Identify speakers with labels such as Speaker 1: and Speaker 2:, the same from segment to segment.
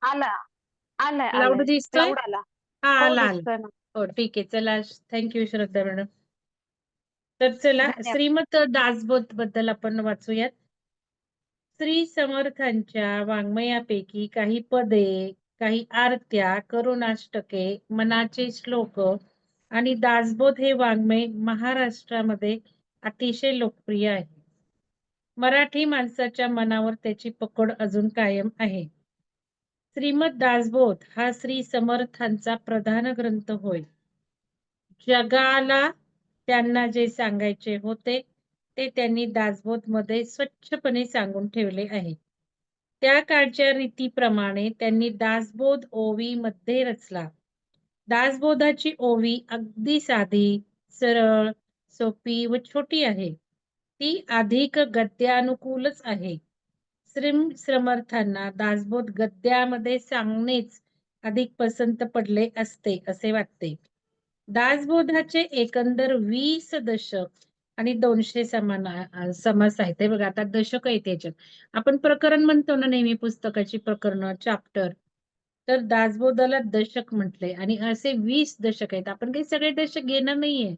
Speaker 1: आला आलाय
Speaker 2: लाऊड
Speaker 1: आलाय
Speaker 2: दिसतोय?
Speaker 1: क्लाउड आला.
Speaker 2: हा,
Speaker 1: हो
Speaker 2: आला आला.
Speaker 1: दिसतोय ना.
Speaker 2: हो, ठीक आहे. चला, थँक्यू श्रद्धा मॅडम. तर चला,
Speaker 1: धन्यवाद.
Speaker 2: श्रीमत दासबोध बद्दल आपण वाचूयात. श्री समर्थांच्या वाङ्मयापैकी काही पदे, काही आरत्या, करुणाष्टके, मनाचे श्लोक आणि दासबोध हे वाङ्मय महाराष्ट्रामध्ये अतिशय लोकप्रिय आहे. मराठी माणसाच्या मनावर त्याची पकड अजून कायम आहे. श्रीमद दासबोध हा श्री समर्थांचा प्रधान ग्रंथ होय. जगाला त्यांना जे सांगायचे होते ते त्यांनी दासबोध मध्ये स्वच्छपणे सांगून ठेवले आहे. त्या काळच्या रीतीप्रमाणे त्यांनी दासबोध ओवी मध्ये रचला. दासबोधाची ओवी अगदी साधी, सरळ, सोपी व छोटी आहे. ती अधिक गद्यानुकूलच आहे. समर्थांना दासबोध गद्यामध्ये सांगणेच अधिक पसंत पडले असते असे वाटते. दासबोधाचे एकंदर 20 दशक आणि 200 समास आहेत. हे बघा, आता दशक आहे त्याच्यात. आपण प्रकरण म्हणतो ना नेहमी, पुस्तकाची प्रकरण, चॅप्टर. तर दासबोधाला दशक म्हटले आणि असे 20 दशक आहेत. आपण काही सगळे दशक घेणार नाहीये.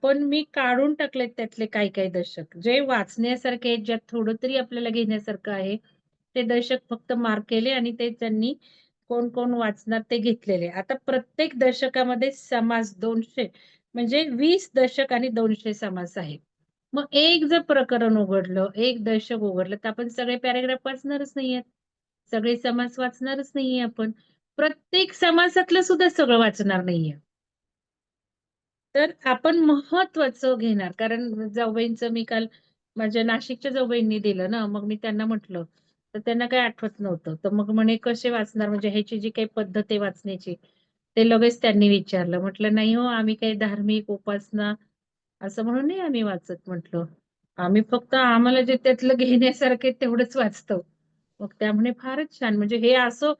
Speaker 2: मी काढून टाकले त्यातले काही काही दशक जे वाचण्यासारखे आहेत, ज्यात थोडं तरी आपल्याला घेण्यासारखं आहे. ते दशक फक्त मार्क केले आणि ते त्यांनी कोण कोण वाचणार ते घेतलेले. आता प्रत्येक दशकामध्ये समास 200 म्हणजे 20 दशक आणि 200 समास आहेत. मग एक जर प्रकरण उघडलं, एक दशक उघडलं, तर आपण सगळे पॅराग्राफ वाचणारच नाहीयेत. सगळे समास वाचणारच नाहीये आपण. प्रत्येक समासातलं सुद्धा सगळं वाचणार नाहीये. तर आपण महत्वाचं घेणार. कारण जाऊबाईंचं मी काल माझ्या नाशिकच्या जाऊबाईंनी दिलं ना, मग मी त्यांना म्हटलं, तर त्यांना काही आठवत नव्हतं. तर मग म्हणे कसे वाचणार, म्हणजे ह्याची जी काही पद्धत आहे वाचण्याची, ते लगेच त्यांनी विचारलं. म्हटलं नाही हो, आम्ही काही धार्मिक उपासना असं म्हणून नाही आम्ही वाचत म्हटलं. आम्ही फक्त आम्हाला जे त्यातलं घेण्यासारखे तेवढंच वाचतो. मग त्या म्हणे फारच छान, म्हणजे हे असं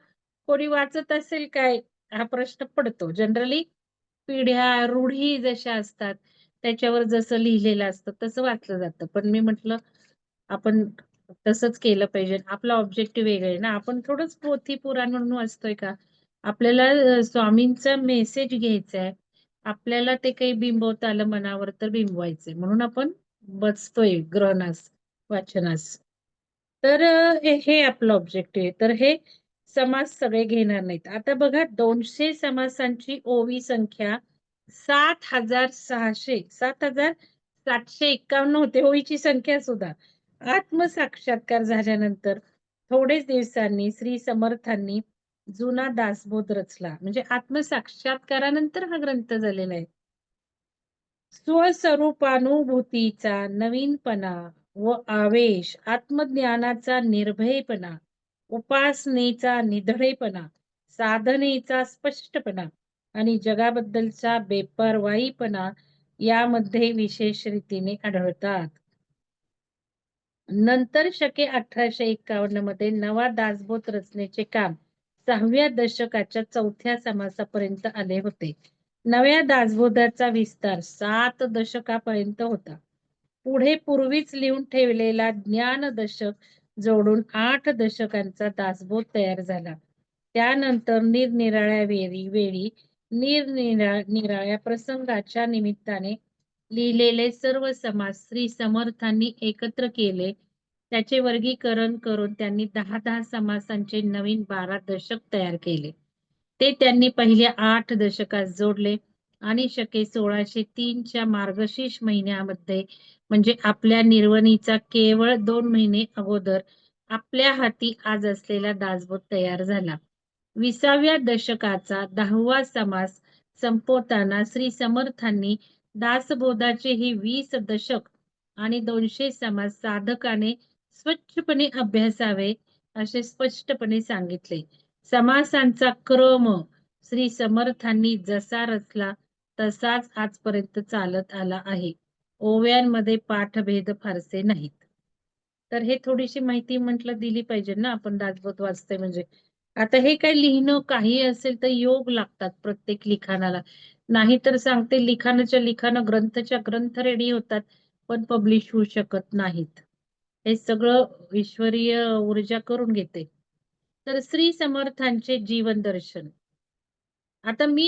Speaker 2: कोणी वाचत असेल काय, हा प्रश्न पडतो. जनरली पिढ्या, रूढी जशा असतात, त्याच्यावर जसं लिहिलेलं असतं तसं वाचलं जातं. पण मी म्हटलं आपण तसंच केलं पाहिजे. आपला ऑब्जेक्टिव्ह वेगळं आहे ना. आपण थोडंच पोथी पुराण म्हणून वाचतोय का? आपल्याला स्वामींचा मेसेज घ्यायचा आहे. आपल्याला ते काही बिंबवता आलं मनावर तर बिंबवायचंय. म्हणून आपण बसतोय ग्रहणास, वाचनास. तर हे आपलं ऑब्जेक्टिव्ह आहे. तर हे समास सगळे घेणार नाहीत. आता बघा, 200 समासांची ओवी संख्या 7,600 7,751 होते ओळीची संख्या सुद्धा. आत्मसाक्षात्कार झाल्यानंतर थोडेच दिवसांनी श्री समर्थांनी जुना दासबोध रचला. म्हणजे आत्मसाक्षात्कारानंतर हा ग्रंथ झालेला आहे. स्वस्वरूपानुभूतीचा नवीनपणा व आवेश, आत्मज्ञानाचा निर्भयपणा, उपासनेचा निधडेपणा, साधनेचा स्पष्टपणा आणि जगाबद्दलचा बेपर्वाईपणा यामध्ये विशेष रीतीने आढळतात. नंतर शके 1851 मध्ये नवा दासबोध रचनेचे काम 6व्या दशकाच्या 4थ्या समासापर्यंत आले होते. नव्या दासबोधाचा विस्तार 7 दशकापर्यंत होता. पुढे पूर्वीच लिहून ठेवलेला ज्ञान दशक जोडून 8 दशकांचा दासबोध तयार झाला. त्यानंतर निरनिराळ्या वेळी निरनिराळ्या प्रसंगाच्या निमित्ताने लिहिलेले सर्व समास श्री समर्थांनी एकत्र केले. त्याचे वर्गीकरण करून त्यांनी 10-10 समासांचे नवीन 12 दशक तयार केले. ते त्यांनी पहिल्या 8 दशकात जोडले आणि शके 1603च्या मार्गशीर्ष महिन्यामध्ये, म्हणजे आपल्या निर्वणीचा केवळ 2 महिने अगोदर, आपल्या हाती आज असलेला दासबोध तयार झाला. 20व्या दशकाचा 10वा समास संपवताना श्री समर्थांनी दासबोधाचे ही 20 दशक आणि 200 समास साधकाने स्वच्छपणे अभ्यासावे असे स्पष्टपणे सांगितले. समासांचा क्रम श्री समर्थांनी जसा रचला तसाच आजपर्यंत चालत आला आहे. ओव्यांमध्ये पाठभेद फारसे नाहीत. तर हे थोडीशी माहिती म्हटलं दिली पाहिजे ना, आपण दासबोध वाचतोय म्हणजे. आता हे काय लिहिणं काही असेल तर योग लागतात प्रत्येक लिखाणाला. नाहीतर सांगते, लिखाणाच्या लिखाणं, ग्रंथच्या ग्रंथ रेडी होतात पण पब्लिश होऊ शकत नाहीत. हे सगळं ईश्वरीय ऊर्जा करून घेते. तर श्री समर्थांचे जीवन दर्शन. आता मी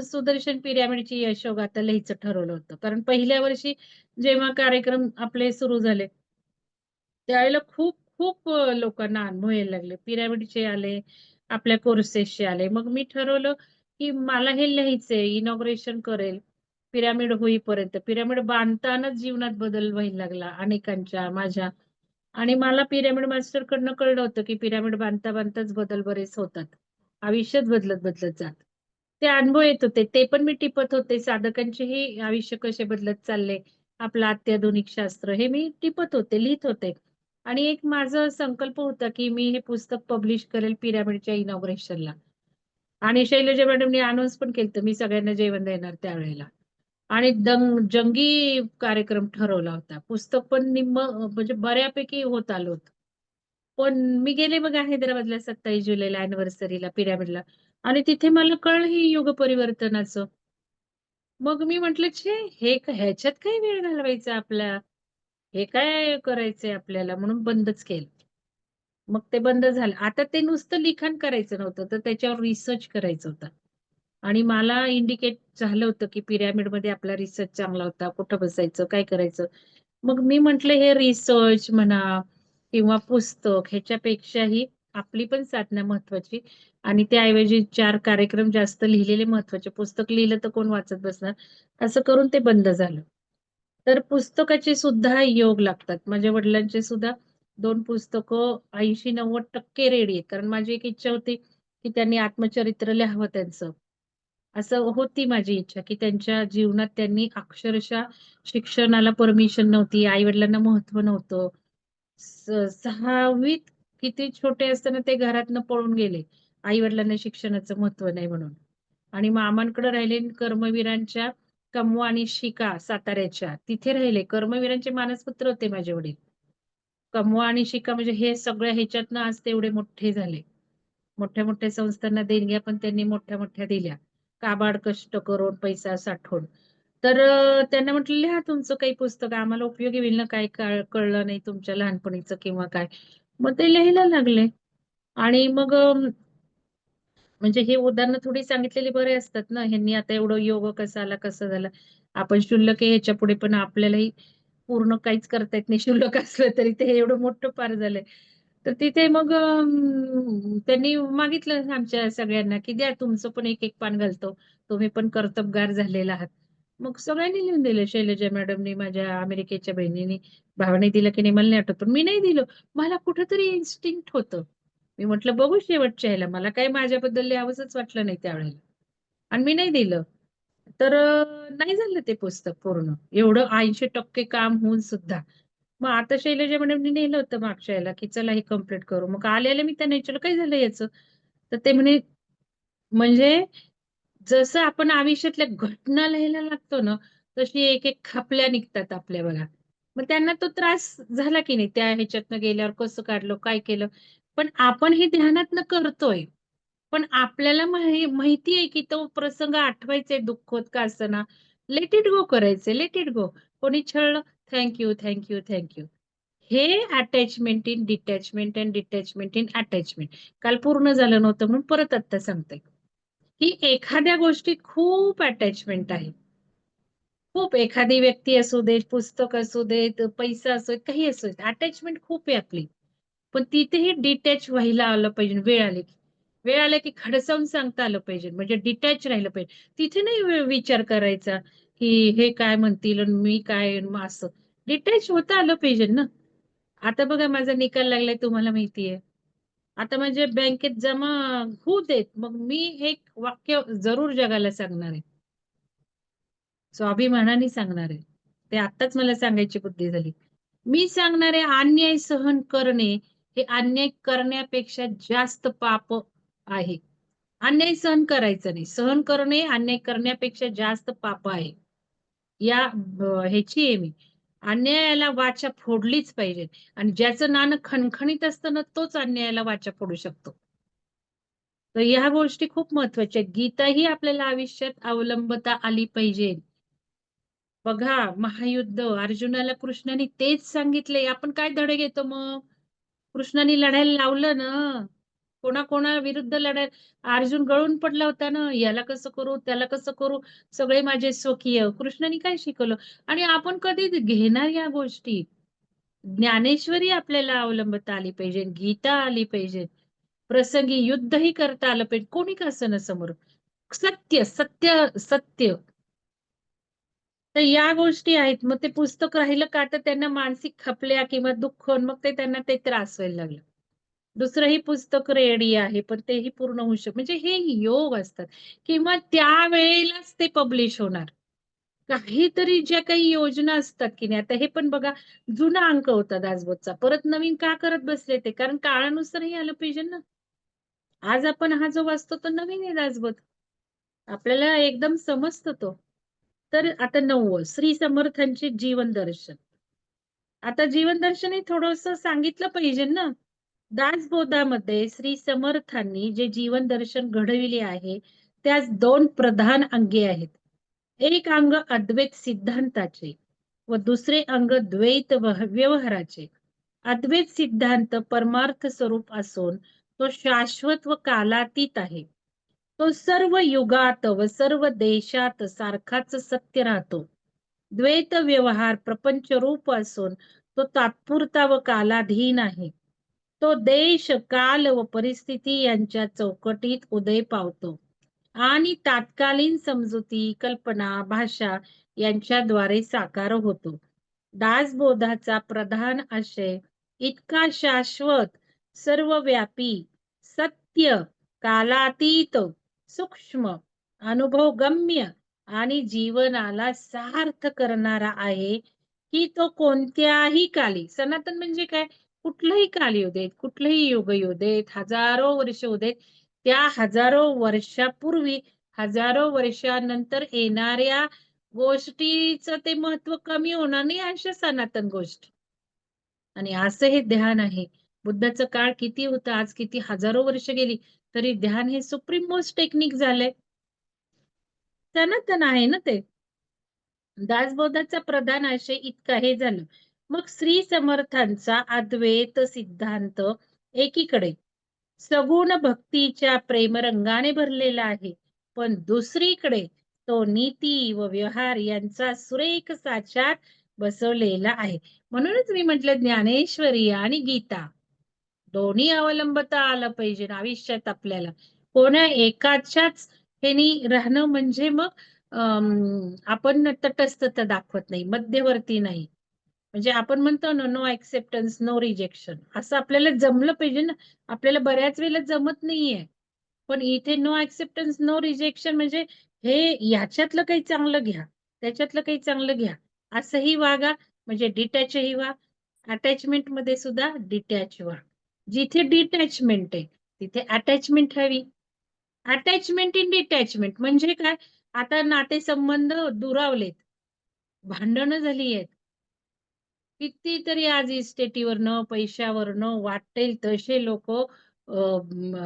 Speaker 2: सुदर्शन पिरॅमिडची यशोगाथा लिहायचं ठरवलं होतं. कारण पहिल्या वर्षी जेव्हा कार्यक्रम आपले सुरू झाले, त्यावेळेला खूप खूप लोकांना अनुभव यायला लागले. पिरॅमिडचे आले, आपल्या कोर्सेसचे आले. मग मी ठरवलं, की मला हे लिहायचंय, इनॉग्रेशन करेल, पिरॅमिड होईपर्यंत. पिरॅमिड बांधतानाच जीवनात बदल व्हायला लागला अनेकांच्या, माझ्या. आणि मला पिरॅमिड मास्टरकडनं कळलं होतं, की पिरॅमिड बांधता-बांधताच बदल बरेच होतात. आयुष्यच बदलत-बदलत जातं. ते अनुभव येत होते. ते पण मी टिपत होते. साधकांचेही आयुष्य कसे बदलत चालले, आपलं अत्याधुनिक शास्त्र, हे मी टिपत होते, लिहीत होते. आणि एक माझा संकल्प होता, की मी हे पुस्तक पब्लिश करेल पिरॅमिडच्या इनॉग्रेशनला. आणि शैलजा मॅडमनी अनाउन्स पण केलंत, मी सगळ्यांना जेवण देणार त्यावेळेला. आणि जंगी कार्यक्रम ठरवला होता. पुस्तक पण निम्म म्हणजे बऱ्यापैकी होत आलं होतं. पण मी गेले बघा हैदराबादला 27 जुलैला अॅनिव्हर्सरीला पिरॅमिडला आणि तिथे मला कळलं हे युग परिवर्तनाचं. मग मी म्हटलं, "छे! ह्याच्यात काय वेळ घालवायचा आपला? हे काय करायचंय आपल्याला?" म्हणून बंदच केलं. मग ते बंद झालं. आता ते नुसतं लिखाण करायचं नव्हतं, तर त्याच्यावर रिसर्च करायचा होता. आणि मला इंडिकेट झालं होतं, की पिरॅमिडमध्ये आपला रिसर्च चांगला होता. कुठं बसायचं, काय करायचं? मग मी म्हटलं हे रिसर्च म्हणा किंवा पुस्तक ह्याच्यापेक्षाही आपली पण साधना महत्वाची आणि त्याऐवजी 4 कार्यक्रम जास्त लिहिलेले महत्वाचे. पुस्तक लिहिलं तर कोण वाचत बसणार? असं करून ते बंद झालं. तर पुस्तकाचे सुद्धा योग लागतात. माझ्या वडिलांचे सुद्धा 2 पुस्तकं 80-90% रेडी आहेत. कारण माझी एक इच्छा होती, की त्यांनी आत्मचरित्र लिहावं त्यांचं. असं होती माझी इच्छा, की त्यांच्या जीवनात त्यांनी अक्षरशः शिक्षणाला परमिशन नव्हती, आई-वडिलांना महत्त्व नव्हतं. 6वीत किती छोटे असताना ते घरातनं पळून गेले. आई-वडिलांना शिक्षणाचं महत्त्व नाही म्हणून. आणि मामांकडे राहिले कर्मवीरांच्या कमवा आणि शिका साताऱ्याच्या, तिथे राहिले. कर्मवीरांचे मानसपुत्र होते माझे वडील. कमवा आणि शिका म्हणजे हे सगळ्या ह्याच्यातनं आज ते एवढे मोठे झाले. मोठ्या-मोठ्या संस्थांना देणग्या पण त्यांनी मोठ्या-मोठ्या दिल्या. काबाड कष्ट करून, पैसा साठवून. तर त्यांना म्हटलं, "लिहा तुमचं काही पुस्तक आम्हाला उपयोगी होईल ना, काय कळलं नाही तुमच्या लहानपणीचं किंवा काय." मग ते लिहायला लागले आणि मग म्हणजे हे उदाहरणं थोडी सांगितलेली बरे असतात ना, ह्यांनी आता एवढं योग कसा आला, कसं झालं. आपण क्षुल्लक आहे ह्याच्यापुढे पण आपल्यालाही पूर्ण काहीच करता येत नाही. क्षुल्लक असलं तरी ते एवढं मोठं पार झालंय. तर तिथे मग त्यांनी मागितलं आमच्या सगळ्यांना, की "द्या तुमचं पण एक-एक पान घालतो. तुम्ही पण कर्तबगार झालेला आहात." मग सगळ्यांनी लिहून दिलं. शैलजा मॅडमनी, माझ्या अमेरिकेच्या बहिणीनी, भावाने दिलं की नाही मला नाही आठवत. पण मी नाही दिलं. मला कुठेतरी इन्स्टिंक्ट होतं. मी म्हटलं बघू शेवटच्या ह्याला. मला काही माझ्याबद्दल लिहावसंच वाटलं नाही त्यावेळेला आणि मी नाही दिलं. तर नाही झालं ते पुस्तक पूर्ण. एवढं 80% काम होऊन सुद्धा. मग आता शैलजा मॅडमनी नेलं होतं मागच्या ह्याला, की चला हे कंप्लीट करू. मग आल्या-आल्या मी त्यांना विचारलं, "काय झालं याचं?" तर ते म्हणे, "म्हणजे जसं आपण आयुष्यातल्या घटना लिहायला लागतो ना, तशी एक-एक खपल्या निघतात आपल्या बघा." मग त्यांना तो त्रास झाला की नाही, त्या ह्याच्यातनं गेल्यावर कसं काढलं, काय केलं. पण आपण हे ध्यानातनं करतोय. पण आपल्याला माहिती आहे, की तो प्रसंग आठवायचा आहे दुःखोत का असेना. लेट इट गो करायचंय, लेट इट गो. कोणी छळलं, थँक यू, हे attachment in detachment and detachment in attachment. काल पूर्ण झालं नव्हतं म्हणून परत आत्ता सांगते, की एखाद्या गोष्टीत खूप अटॅचमेंट आहे. खूप एखादी व्यक्ती असू दे, पुस्तक असू देत, पैसा असू दे, काही असू देत. अटॅचमेंट खूप आहे आपली. पण तिथेही डिटॅच व्हायला आलं पाहिजे वेळ आली की. वेळ आला की खडसावून सांगता आलं पाहिजे. म्हणजे डिटॅच राहिलं पाहिजे. तिथे नाही विचार करायचा, की हे काय म्हणतील आणि मी काय आणि मग असं. डिटॅच होता आलं पाहिजे ना. आता बघा माझा निकाल लागलाय तुम्हाला माहिती आहे. आता म्हणजे बँकेत जमा होऊ देत. मग मी हे एक वाक्य जरूर जगाला सांगणार आहे. स्वाभिमानाने सांगणार आहे. ते आत्ताच मला सांगायची बुद्धी झाली. मी सांगणार आहे अन्याय सहन करणे हे अन्याय करण्यापेक्षा जास्त पाप आहे. अन्याय सहन करायचं नाही. सहन करणे अन्याय करण्यापेक्षा जास्त पाप आहे. या ह्याची आहे मी. अन्यायाला वाचा फोडलीच पाहिजे आणि ज्याचं नाणं खणखणीत असतं ना, तोच अन्यायाला वाचा फोडू शकतो. तर ह्या गोष्टी खूप महत्वाच्या आहेत. गीता ही आपल्याला आयुष्यात अवलंबता आली पाहिजे. बघा महायुद्ध अर्जुनाला कृष्णाने तेच सांगितले. आपण काय धडे घेतो मग? कृष्णाने लढायला लावलं ना. कोणा विरुद्ध लढायला. अर्जुन गळून पडला होता ना, याला कसं करू, त्याला कसं करू, सगळे माझे स्वकीय. कृष्णाने काय शिकवलं? आणि आपण कधी घेणार या गोष्टी? ज्ञानेश्वरी आपल्याला अवलंबता आली पाहिजे, गीता आली पाहिजे, प्रसंगी युद्धही करता आलं पाहिजे, कोणी का असं समोर. सत्य सत्य सत्य. तर या गोष्टी आहेत. मग ते पुस्तक राहिलं का, तर त्यांना मानसिक खपल्या किंवा दुःख, मग ते त्यांना ते त्रास व्हायला लागला. दुसरंही पुस्तक रेडी आहे, पण तेही पूर्ण होऊ शकत, म्हणजे हे योग असतात किंवा त्यावेळेलाच ते पब्लिश होणार. काहीतरी ज्या काही योजना असतात की नाही, आता हे पण बघा, जुना अंक होता दासबोधचा, परत नवीन का करत बसले ते? कारण काळानुसारही आलं पाहिजे ना. आज आपण हा जो वाचतो तो नवीन आहे दासबोध, आपल्याला एकदम समजतो तो. तर आता 9वं श्री समर्थांचे जीवन दर्शन. आता जीवन दर्शन हे थोडंसं सांगितलं पाहिजे ना. दासबोधामध्ये श्री समर्थांनी जे जीवन दर्शन घडविले आहे, त्यास 2 प्रधान अंगे आहेत. एक अंग अद्वैत सिद्धांताचे व दुसरे अंग द्वैत व्यवहाराचे. अद्वैत सिद्धांत परमार्थ स्वरूप असून तो शाश्वत व कालातीत आहे. तो सर्व युगात व सर्व देशात सारखाच सत्य राहतो. द्वैत व्यवहार प्रपंच रूप असून तो तात्पुरता व कालाधीन आहे. तो देश, काल व परिस्थिती यांच्या चौकटीत उदय पावतो आणि तात्कालीन समजुती, कल्पना, भाषा यांच्याद्वारे साकार होतो. दासबोधाचा प्रधान आशय इतका शाश्वत, सर्वव्यापी, सत्य, कालातीत, सूक्ष्म, अनुभवगम्य आणि जीवनाला सार्थ करणारा आहे, की तो कोणत्याही काली, सनातन म्हणजे काय? कुठलंही काल येऊ देत, कुठलंही युग येऊ देत, हजारो वर्ष होऊ देत, त्या हजारो वर्षापूर्वी, हजारो वर्षानंतर येणाऱ्या गोष्टीचं ते महत्व कमी होणार नाही, अशा सनातन गोष्टी. आणि असं हे ध्यान आहे. बुद्धाचा काळ किती होता, आज किती हजारो वर्ष गेली, तरी ध्यान हे सुप्रीम मोस्ट टेक्निक झालंय. सनातन आहे ना ते. दासबोधाचा प्रधान आशय इतका हे झालं. मग श्री समर्थांचा अद्वैत सिद्धांत एकीकडे सगुण भक्तीच्या प्रेमरंगाने भरलेला आहे, पण दुसरीकडे तो नीती व व्यवहार यांचा सुरेख साच्यात बसवलेला आहे. म्हणूनच मी म्हटलं ज्ञानेश्वरी आणि गीता दोन्ही अवलंबता आलं पाहिजे आयुष्यात आपल्याला. कोण्या एकाच्याच ह्यानी राहणं म्हणजे मग आपण तटस्थता दाखवत नाही, मध्यवर्ती नाही. म्हणजे आपण म्हणतो ना, नो एक्सेप्टन्स, नो रिजेक्शन, असं आपल्याला जमलं पाहिजे ना. आपल्याला बऱ्याच वेळेला जमत नाहीये. पण इथे नो एक्सेप्टन्स, नो रिजेक्शन म्हणजे हे ह्याच्यातलं काही चांगलं घ्या, त्याच्यातलं काही चांगलं घ्या, असंही वागा, म्हणजे डिटॅचही व्हा. अटॅचमेंट मध्ये सुद्धा डिटॅच व्हा. जिथे डिटॅचमेंट आहे तिथे अटॅचमेंट हवी. अटॅचमेंट इन डिटॅचमेंट म्हणजे काय? आता नातेसंबंध दुरावलेत, भांडणं झाली आहेत. कितीतरी आज इस्टेटीवरनं, पैशावरनं वाटेल तसे लोक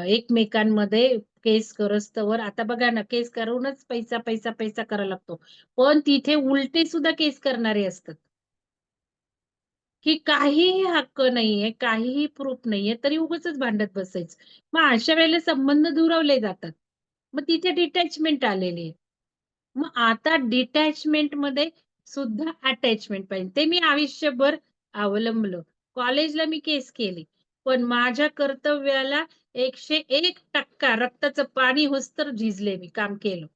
Speaker 2: एकमेकांमध्ये केस करस्तवर. आता बघा ना, केस करूनच पैसा पैसा पैसा करावा लागतो. पण तिथे उलटे सुद्धा केस करणारे असतात. की काहीही हक्क नाहीये, काहीही प्रूफ नाहीये, तरी उगाचच भांडत बसायचं. मग अशा वेळेला संबंध दुरावले जातात. मग तिथे डिटॅचमेंट आलेली आहे. मग आता डिटॅचमेंटमध्ये सुद्धा अटॅचमेंट पाहिजे. ते मी आयुष्यभर अवलंबलं. कॉलेजला मी केस केली. पण माझ्या कर्तव्याला 101% रक्ताचं पाणी होईस्तोवर झिजले मी, काम केलं.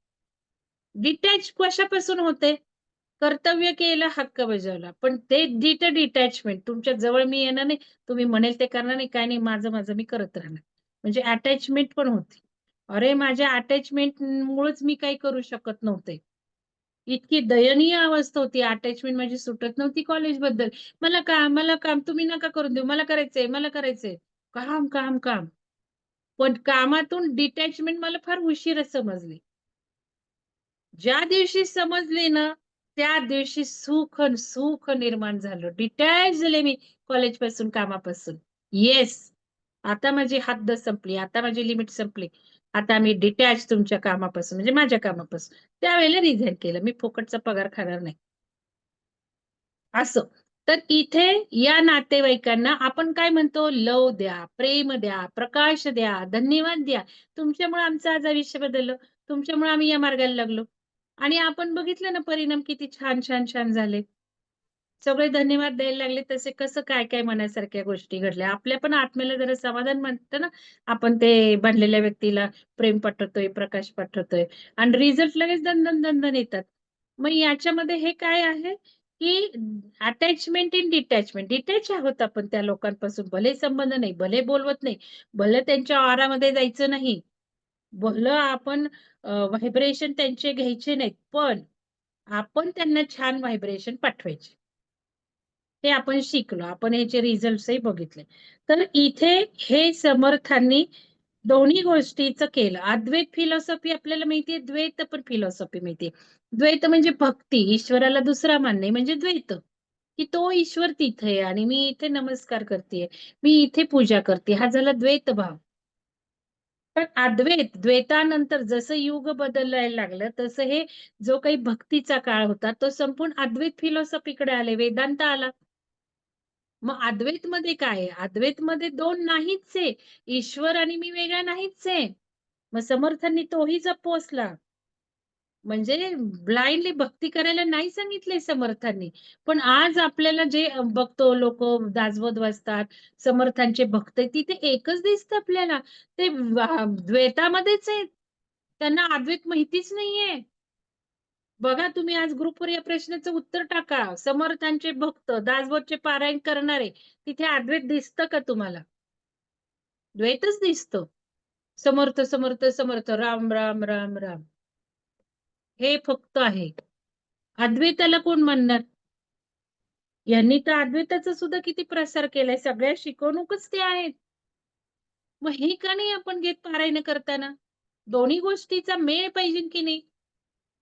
Speaker 2: डिटॅच कशापासून होते? कर्तव्य केलं, हक्क बजावला. पण ते जिथे डिटॅचमेंट, तुमच्या जवळ मी येणार नाही, तुम्ही म्हणेल ते करणार नाही, काही नाही, माझं मी करत राहणार. म्हणजे अटॅचमेंट पण होती. अरे, माझ्या अटॅचमेंटमुळेच मी काही करू शकत नव्हते. इतकी दयनीय अवस्था होती. अटॅचमेंट माझी सुटत नव्हती कॉलेजबद्दल. मला काम तुम्ही नका करून देऊ. मला करायचंय. काम, काम, काम. पण कामातून डिटॅचमेंट मला फार उशिरा समजली. ज्या दिवशी समजले ना, त्या दिवशी सुख निर्माण झालं. डिटॅच झाले मी कॉलेजपासून, कामापासून. येस. आता माझी हद्द संपली. आता माझी लिमिट संपली. आता मी डिटॅच तुमच्या कामापासून, म्हणजे माझ्या कामापासून. त्यावेळेला रिझाइन केलं. मी फुकटचा पगार खाणार नाही. असं. तर इथे या नातेवाईकांना आपण काय म्हणतो, लव द्या, प्रेम द्या, प्रकाश द्या, धन्यवाद द्या. तुमच्यामुळे आमचं आज आयुष्य बदललं. तुमच्यामुळे आम्ही या मार्गाला लागलो. आणि आपण बघितलं ना परिणाम किती छान, छान, छान झाले. सगळे धन्यवाद द्यायला लागले. तसे कसं काय-काय मनासारख्या गोष्टी घडल्या. आपल्या पण आत्म्याला जरा समाधान वाटतं ना, आपण ते बनलेल्या व्यक्तीला प्रेम पाठवतोय, प्रकाश पाठवतोय आणि रिझल्ट लगेच दणदण, दणदण येतात. मग याच्यामध्ये हे काय आहे, की अटॅचमेंट इन डिटॅचमेंट. डिटॅच आहोत आपण त्या लोकांपासून. भले संबंध नाही, भले बोलवत नाही, भले त्यांच्या ऑरामध्ये जायचं नाही, भलं आपण व्हायब्रेशन त्यांचे घ्यायचे नाहीत, पण आपण त्यांना छान व्हायब्रेशन पाठवायचे. हे आपण शिकलो. आपण ह्याचे रिझल्ट्सही बघितले. तर इथे हे समर्थांनी दोन्ही गोष्टीचं केलं. अद्वैत फिलॉसॉफी आपल्याला माहितीये, द्वैत पण फिलॉसॉफी माहितीये. द्वैत म्हणजे भक्ती, ईश्वराला दुसरा मानणे म्हणजे द्वैत. की तो ईश्वर तिथे आहे आणि मी इथे नमस्कार करतेय. मी इथे पूजा करते. हा झाला द्वैत भाव. पण अद्वैत, द्वैतानंतर जसं युग बदलायला लागलं, तसं हे जो काही भक्तीचा काळ होता, तो संपूर्ण अद्वैत फिलॉसॉफीकडे आले, वेदांत आला. मग अद्वैतमध्ये काय आहे? अद्वैतमध्ये 2 नाहीच आहे. ईश्वर आणि मी वेगळा नाहीच आहे. मग समर्थांनी तोही पोसला. म्हणजे ब्लाइंडली भक्ती करायला नाही सांगितलंय समर्थांनी. पण आज आपल्याला जे बघतो लोकं दासबोध वाचतात, समर्थांचे भक्त आहेत, तिथे एकच दिसतं आपल्याला. ते द्वैतामध्येच आहेत. त्यांना अद्वैत माहितीच नाहीये. बघा तुम्ही आज ग्रुपवर या प्रश्नाचं उत्तर टाका. समर्थांचे भक्त, दासबोधचे पारायण करणारे, तिथे अद्वैत दिसतं का तुम्हाला? द्वैतच दिसतं. समर्थ, समर्थ, समर्थ, राम, राम, राम, राम. हे फक्त आहे. अद्वैताला कोण म्हणणार? यांनी तर अद्वैताचा सुद्धा किती प्रसार केलाय. सगळ्या शिकवणूकच ते आहेत. मग हे का नाही आपण घेत पारायण करताना? दोन्ही गोष्टीचा मेळ पाहिजे की नाही?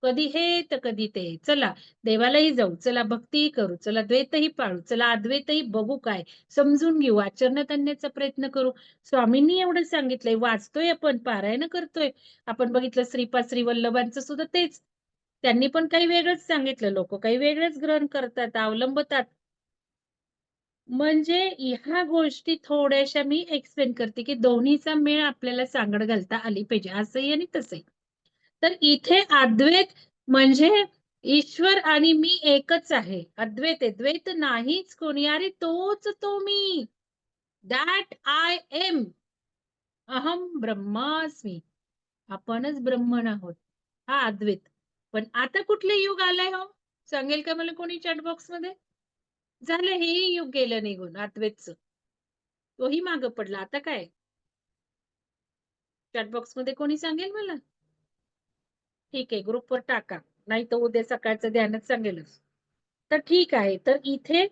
Speaker 2: कधी हे तर कधी ते. चला देवालाही जाऊ, चला भक्तीही करू, चला द्वैतही पाळू, चला अद्वैतही बघू काय, समजून घेऊ, आचरणात आणण्याचा प्रयत्न करू. स्वामींनी एवढं सांगितलंय, वाचतोय आपण, पारायण करतोय. आपण बघितलं श्रीपाद श्रीवल्लभांचं सुद्धा तेच. त्यांनी पण काही वेगळंच सांगितलं. लोकं काही वेगळंच ग्रहण करतात, अवलंबतात. म्हणजे ह्या गोष्टी थोड्याशा मी एक्सप्लेन करते, की दोन्हीचा मेळ आपल्याला सांगड घालता आली पाहिजे, असंही आणि तसंही. तर इथे अद्वैत म्हणजे ईश्वर आणि मी एकच आहे. अद्वैत आहे. द्वैत नाहीच कोणी. अरे तोच तो मी. That I am. अहम ब्रह्मास्मी. आपणच ब्रह्मन आहोत. हा अद्वैत. पण आता कुठले युग आलंय हो? सांगेल का मला कोणी चॅट बॉक्समध्ये? झालं हेही युग गेलं निघून अद्वैतचं. तोही मागं पडला. आता काय? चॅट बॉक्समध्ये कोणी सांगेल मला? ठीक आहे, ग्रुपवर टाका. नाहीतर उद्या सकाळचं ध्यानात सांगेलच. तर ठीक आहे. तर इथे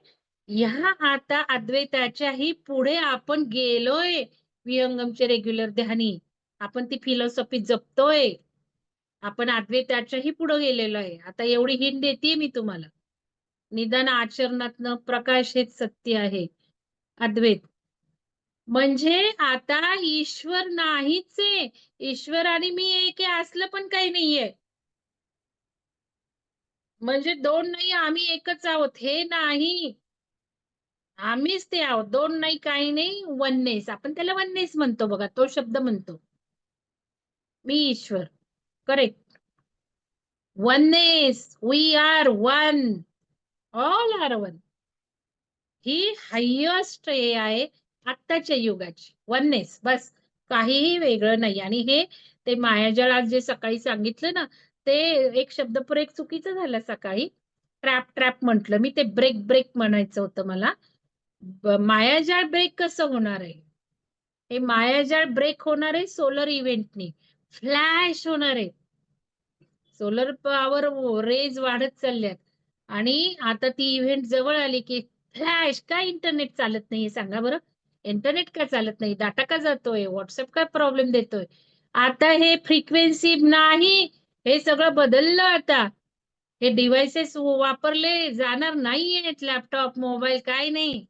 Speaker 2: ह्या आता अद्वैताच्याही पुढे आपण गेलोय. विहंगमचे रेग्युलर ध्यानी. आपण ती फिलॉसॉफी जपतोय. आपण अद्वैताच्याही पुढे गेलेलो आहे. आता एवढी हिंट देतेय मी तुम्हाला. निदान आचरणातनं प्रकाश हेच सत्य आहे. अद्वैत. म्हणजे आता ईश्वर नाहीच आहे. ईश्वर आणि मी एक आहे असलं पण काही नाहीये. म्हणजे 2 नाही आम्ही एकच आहोत हे नाही. आम्हीच ते आहोत. 2 नाही, काही नाही. वननेस. आपण त्याला वननेस म्हणतो बघा. तो शब्द म्हणतो. मी ईश्वर. Correct. Oneness. We are one. All are one. ही हायेस्ट हे आहे आत्ताच्या युगाची. वननेस. बस. काहीही वेगळं नाही. आणि हे ते मायाजाळ आज जे सकाळी सांगितलं ना, ते एक शब्दप्रयोग चुकीचा झाला सकाळी. ट्रॅप म्हटलं मी. ते ब्रेक म्हणायचं होतं मला. मायाजाळ ब्रेक कसं होणार आहे? हे मायाजाळ ब्रेक होणार आहे सोलर इव्हेंटनी. फ्लॅश होणार आहे. सोलर पॉवर रेज वाढत चालल्यात. आणि आता ती इव्हेंट जवळ आली की फ्लॅश. काय इंटरनेट चालत नाहीये सांगा बरं? इंटरनेट का चालत नाही? डाटा का जातोय? व्हॉट्सअप काय प्रॉब्लेम देतोय? आता हे फ्रिक्वेन्सी नाही. हे सगळं बदललं आता. हे डिव्हाइसेस वापरले जाणार नाहीयेत. लॅपटॉप, मोबाईल काय नाही.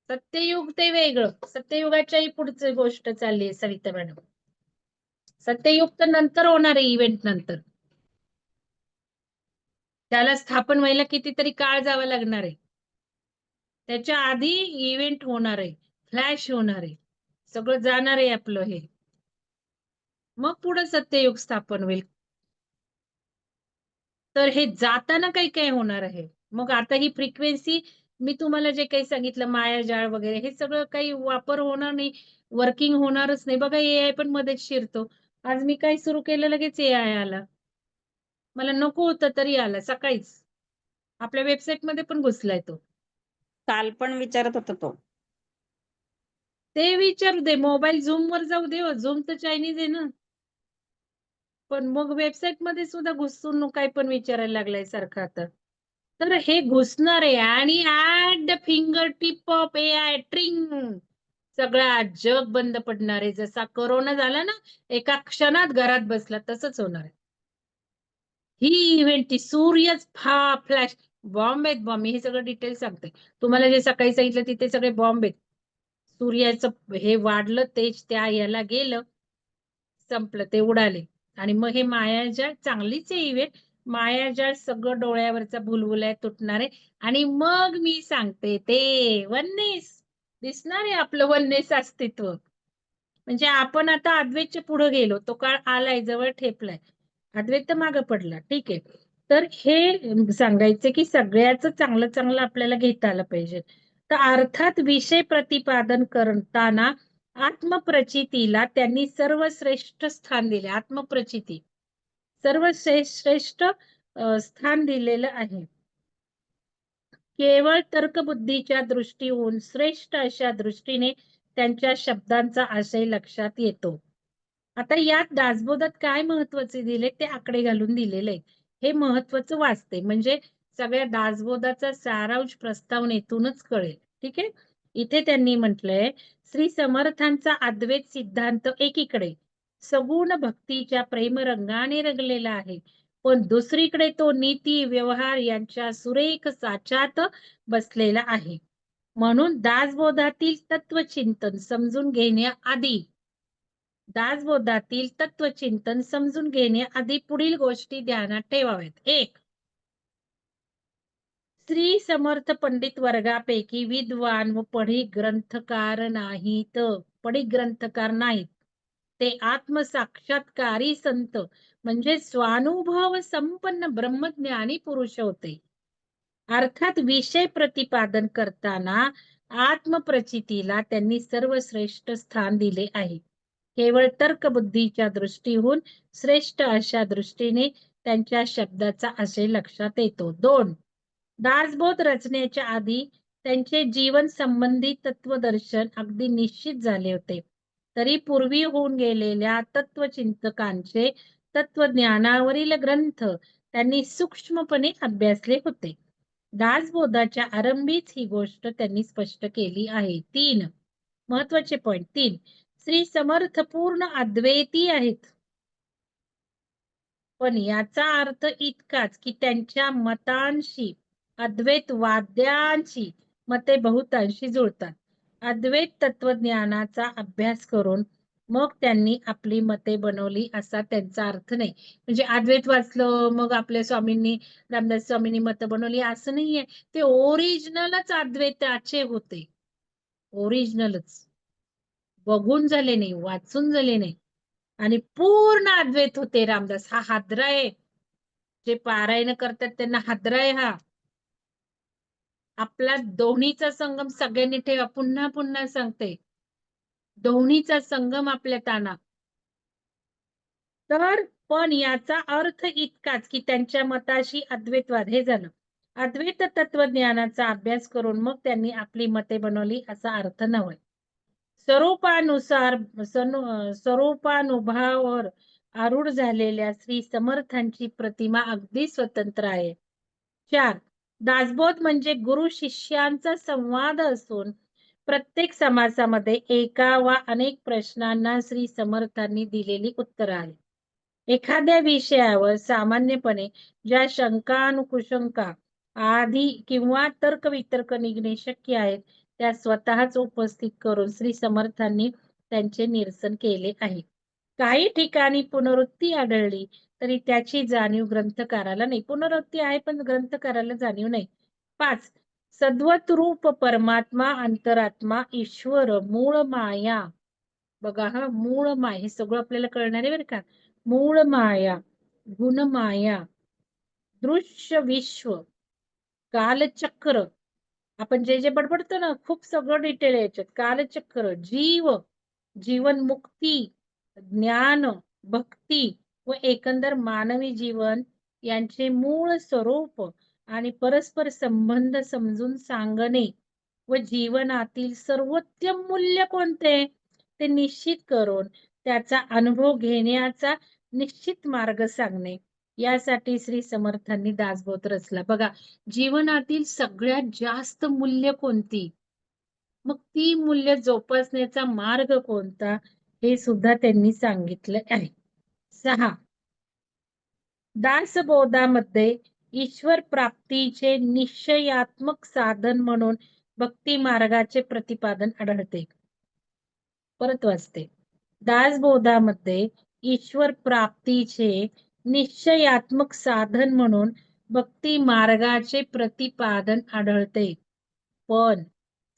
Speaker 2: सत्ययुग ते वेगळं. सत्ययुगाच्याही पुढची गोष्ट चालली आहे सविता मॅडम. सत्ययुग तर नंतर होणार आहे इव्हेंट नंतर. त्याला स्थापन व्हायला कितीतरी काळ जावा लागणार आहे. त्याच्या आधी इव्हेंट होणार आहे, फ्लॅश होणार आहे, सगळं जाणार आहे आपलं हे. मग पुढे सत्ययुग स्थापन होईल. तर हे जाताना काही काय होणार आहे. मग आता ही फ्रिक्वेन्सी मी तुम्हाला जे काही सांगितलं मायाजाळ वगैरे हे सगळं काही वापर होणार नाही, वर्किंग होणारच नाही. बघा एआय पण मध्येच शिरतो. आज मी काय सुरू केलं लगेच एआय आला. मला नको होतं तरी आला सकाळीच. आपल्या वेबसाईटमध्ये पण घुसलाय तो.
Speaker 1: काल पण विचारत होता तो.
Speaker 2: ते विचारू दे, मोबाईल झूमवर जाऊ दे. झूम तर चायनीज आहे ना. पण मग वेबसाईटमध्ये सुद्धा घुसून काही पण विचारायला लागलाय सारखं आता. तर हे घुसणार आहे आणि at the finger tip of AI ट्रिंग सगळा जग बंद पडणार आहे. जसा कोरोना झाला ना, एका क्षणात घरात बसला तसंच होणार आहे. ही इव्हेंट ती सूर्यच फ्लॅश बॉम्ब आहेत. बॉम्ब हे सगळं डिटेल सांगते तुम्हाला. जे सकाळी सांगितलं तिथे सगळे बॉम्ब आहेत. सूर्याचं हे वाढलं तेज त्या याला गेलं, संपलं, ते उडाले. आणि मग हे मायाजाळ चांगलीच आहे इव्हेंट. मायाजाळ सगळं डोळ्यावरचा भुलभुलाय तुटणार आहे. आणि मग मी सांगते ते वननेस दिसणार आहे, आपलं वननेस अस्तित्व. म्हणजे आपण आता अद्वैतच्या पुढे गेलो, तो काळ आलाय, जवळ ठेपलाय. अद्वैत तर मागं पडला, ठीक आहे. तर हे सांगायचं की सगळ्याच चांगलं चांगलं आपल्याला घेता आलं पाहिजे. तर अर्थात विषय प्रतिपादन करताना आत्मप्रचितीला त्यांनी सर्वश्रेष्ठ स्थान दिले. आत्मप्रचिती सर्वश्रेष्ठ स्थान दिलेलं आहे. केवळ तर्कबुद्धीच्या दृष्टीहून श्रेष्ठ अशा दृष्टीने त्यांच्या शब्दांचा आशय लक्षात येतो. आता यात दासबोधात काय महत्वाचे दिले ते आकडे घालून दिलेले. हे महत्वाचं वाचते म्हणजे सगळ्या दासबोधाचा सारांश प्रस्तावनेतूनच कळेल. ठीक आहे. इथे त्यांनी म्हटलंय श्री समर्थांचा अद्वैत सिद्धांत एकीकडे सगुण भक्तीच्या प्रेमरंगाने रंगलेला आहे, पण दुसरीकडे तो नीती व्यवहार यांच्या सुरेख साच्यात बसलेला आहे. म्हणून दासबोधातील तत्वचिंतन समजून घेण्याआधी तत्वचिंतन समजून घेण्याआधी पुढील गोष्टी ध्यानात ठेवाव्यात. 1. श्री समर्थ पंडित वर्गापैकी विद्वान व पढी ग्रंथकार नाहीत. ते आत्मसाक्षात्कारी संत म्हणजे स्वानुभव संपन्न ब्रह्मज्ञानी पुरुष होते. अर्थात विषय प्रतिपादन करताना आत्मप्रचितीला त्यांनी सर्वश्रेष्ठ स्थान दिले आहे. केवळ तर्कबुद्धीच्या दृष्टीहून श्रेष्ठ अशा दृष्टीने त्यांच्या शब्दाचा आशय लक्षात येतो. 2. दासबोध रचनेच्या आधी त्यांचे जीवन संबंधी तत्वदर्शन अगदी निश्चित झाले होते. तरी पूर्वी होऊन गेलेल्या तत्वचिंतकांचे तत्वज्ञानावरील ग्रंथ त्यांनी सूक्ष्मपणे अभ्यासले होते. दासबोधाच्या आरंभीच ही गोष्ट त्यांनी स्पष्ट केली आहे. 3. महत्वाचे पॉइंट 3. श्री समर्थ पूर्ण अद्वैती आहेत, पण याचा अर्थ इतकाच की त्यांच्या मतांशी अद्वैतवाद्यांची मते बहुतांशी जुळतात. अद्वैत तत्वज्ञानाचा अभ्यास करून मग त्यांनी आपली मते बनवली असा त्यांचा अर्थ नाही. म्हणजे अद्वैत वाचलं मग आपल्या स्वामींनी रामदास स्वामींनी मत बनवली असं नाहीये. ते ओरिजिनलच अद्वैताचे होते. ओरिजिनलच बघून झाले नाही, वाचून झाले नाही. आणि पूर्ण अद्वैत होते रामदास. हा हादरा आहे. जे पारायण करतात त्यांना हादरा आहे हा. आपला दोन्हीचा संगम सगळ्यांनी ठेवा. पुन्हा पुन्हा सांगते, दोन्हीचा संगम आपल्यात आणा. तर पण याचा अर्थ इतकाच की त्यांच्या मताशी अद्वैतवाद हे झालं. अद्वैत तत्वज्ञानाचा अभ्यास करून मग त्यांनी आपली मते बनवली असा अर्थ नव्हे. स्वरूपानुभावावर आरूढ झालेल्या श्री समर्थांची प्रतिमा अगदी स्वतंत्र आहे. 4. दासबोध म्हणजे गुरु शिष्यांचा संवाद असून प्रत्येक समासामध्ये एका वा अनेक प्रश्नांना श्री समर्थांनी दिलेली उत्तर आहे. एखाद्या विषयावर सामान्यपणे ज्या शंका आधी किंवा तर्कवितर्क निघणे शक्य आहेत त्या स्वतःच उपस्थित करून श्री समर्थांनी त्यांचे निरसन केले आहे. काही ठिकाणी पुनरुक्ती आढळली तरी त्याची जाणीव ग्रंथकाराला नाही. पुनरुक्ती आहे पण ग्रंथकाराला जाणीव नाही. 5. सद्वत रूप परमात्मा, अंतरात्मा, ईश्वर, मूळ माया. बघा हा, मूळ माया हे सगळं आपल्याला कळणार आहे बरं का. मूळ माया, गुणमाया, दृश्य विश्व, कालचक्र. आपण जे बडबडतो ना, खूप सगळं डिटेल आहे याच्यात. कालचक्र, जीव, जीवन मुक्ती, ज्ञान, भक्ती व एकंदर मानवी जीवन यांचे मूळ स्वरूप आणि परस्पर संबंध समजून सांगणे व जीवनातील सर्वोत्तम मूल्य कोणते ते निश्चित करून त्याचा अनुभव घेण्याचा निश्चित मार्ग सांगणे. यासाठी श्री समर्थांनी दासबोध रचला. बघा, जीवनातील सगळ्यात जास्त मूल्य कोणती, मग ती मूल्य जोपासण्याचा मार्ग कोणता हे सुद्धा त्यांनी सांगितलं आहे. 6. दासबोधामध्ये ईश्वर प्राप्तीचे निश्चयात्मक साधन म्हणून भक्ती मार्गाचे प्रतिपादन आढळते. परत वाचते. दासबोधामध्ये ईश्वर प्राप्तीचे निश्चयात्मक साधन म्हणून भक्ती मार्गाचे प्रतिपादन आढळते. पण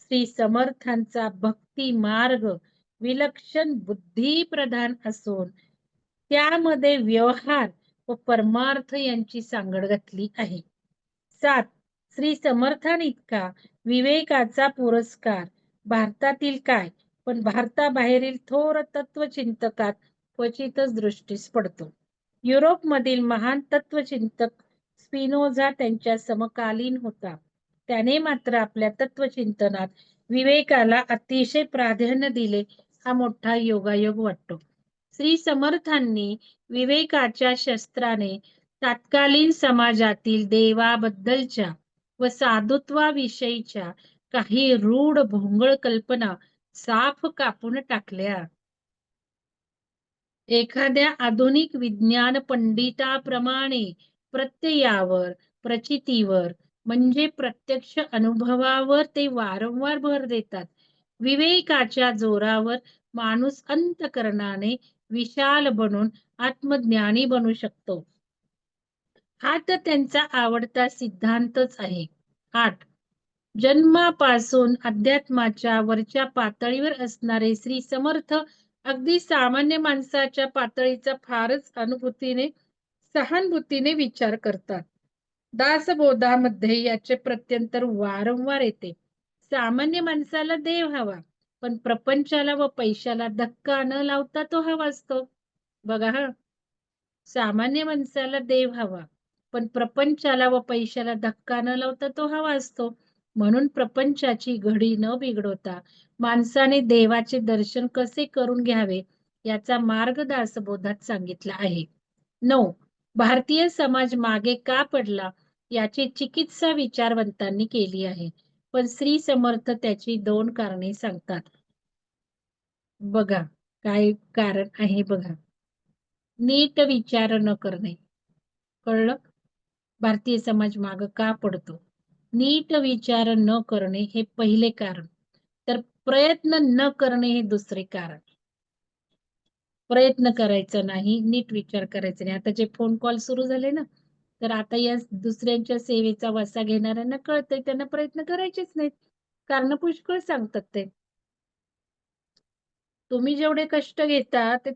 Speaker 2: श्री समर्थांचा भक्ती मार्ग विलक्षण बुद्धिप्रधान असून त्यामध्ये व्यवहार व परमार्थ यांची सांगड घातली आहे. 7. श्री समर्थान इतका विवेकाचा पुरस्कार भारतातील काय पण भारताबाहेरील थोर तत्वचिंतकात क्वचितच दृष्टीस पडतो. युरोपमधील महान तत्वचिंतक स्पिनोझा त्यांच्या समकालीन होता. त्याने मात्र आपल्या तत्वचिंतनात विवेकाला अतिशय प्राधान्य दिले, हा मोठा योगायोग वाटतो. श्री समर्थांनी विवेकाच्या शस्त्राने तत्कालीन समाजातील देवाबद्दलच्या व साधुत्वाविषयीच्या काही रूढ भोंगळ कल्पना साफ कापून टाकल्या. एखाद्या आधुनिक विज्ञान पंडिताप्रमाणे प्रत्ययावर, प्रचितीवर म्हणजे प्रत्यक्ष अनुभवावर ते वारंवार भर देतात. विवेकाच्या जोरावर माणूस अंतःकरणाने विशाल बनून आत्मज्ञानी बनू शकतो. हा तर त्यांचा आवडता सिद्धांतच आहे. 8. जन्मापासून अध्यात्माच्या वरच्या पातळीवर असणारे श्री समर्थ अगदी सामान्य माणसाच्या पातळीचा फारच अनुभूतीने सहानुभूतीने विचार करतात. दासबोधामध्ये याचे प्रत्यंतर वारंवार येते. सामान्य माणसाला देव हवा, पण प्रपंचाला व पैशाला धक्का न लावता तो हवा असतो. बघा हा, सामान्य माणसाला देव हवा, पण प्रपंचाला व पैशाला धक्का न लावता तो हवा असतो. म्हणून प्रपंचाची घडी न बिघडवता माणसाने देवाचे दर्शन कसे करून घ्यावे याचा मार्ग दासबोधात सांगितला आहे. 9. भारतीय समाज मागे का पडला याची चिकित्सा विचारवंतांनी केली आहे, पण श्री समर्थ त्याची 2 कारणे सांगतात. बघा काय कारण आहे बघा. नीट विचार न करणे. कळलं? भारतीय समाज माग का पडतो? नीट विचार न करणे हे पहिले कारण, तर प्रयत्न न करणे हे दुसरे कारण. प्रयत्न करायचा नाही, नीट विचार करायचा नाही. आता जे फोन कॉल सुरू झाले ना, तर आता या दुसऱ्यांच्या सेवेचा वसा घेणाऱ्यांना कळतंय त्यांना प्रयत्न करायचेच नाहीत. कारण पुष्कळ सांगतात ते. तुम्ही जेवढे कष्ट घेता ते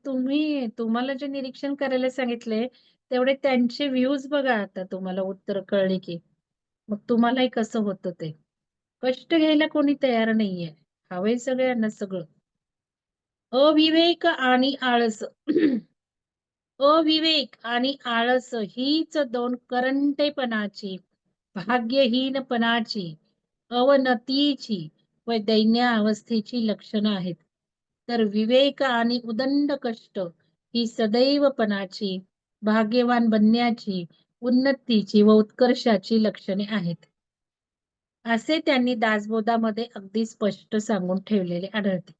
Speaker 2: तुम्हाला जे निरीक्षण करायला सांगितले तेवढे त्यांचे व्ह्यूज बघा. आता तुम्हाला उत्तर कळले की मग तुम्हालाही कसं होतं ते. कष्ट घ्यायला कोणी तयार नाहीये. हवंय सगळ्यांना सगळं. अविवेक आणि आळस. अविवेक आणि आळस हीच 2 करंटेपणाची, भाग्यहीनपणाची, अवनतीची व दैन्यावस्थेची लक्षणं आहेत. तर विवेक आणि उदंड कष्ट ही सदैवपणाची, भाग्यवान बनण्याची, उन्नतीची व उत्कर्षाची लक्षणे आहेत. असे त्यांनी दासबोधामध्ये अगदी स्पष्ट सांगून ठेवलेले आढळते.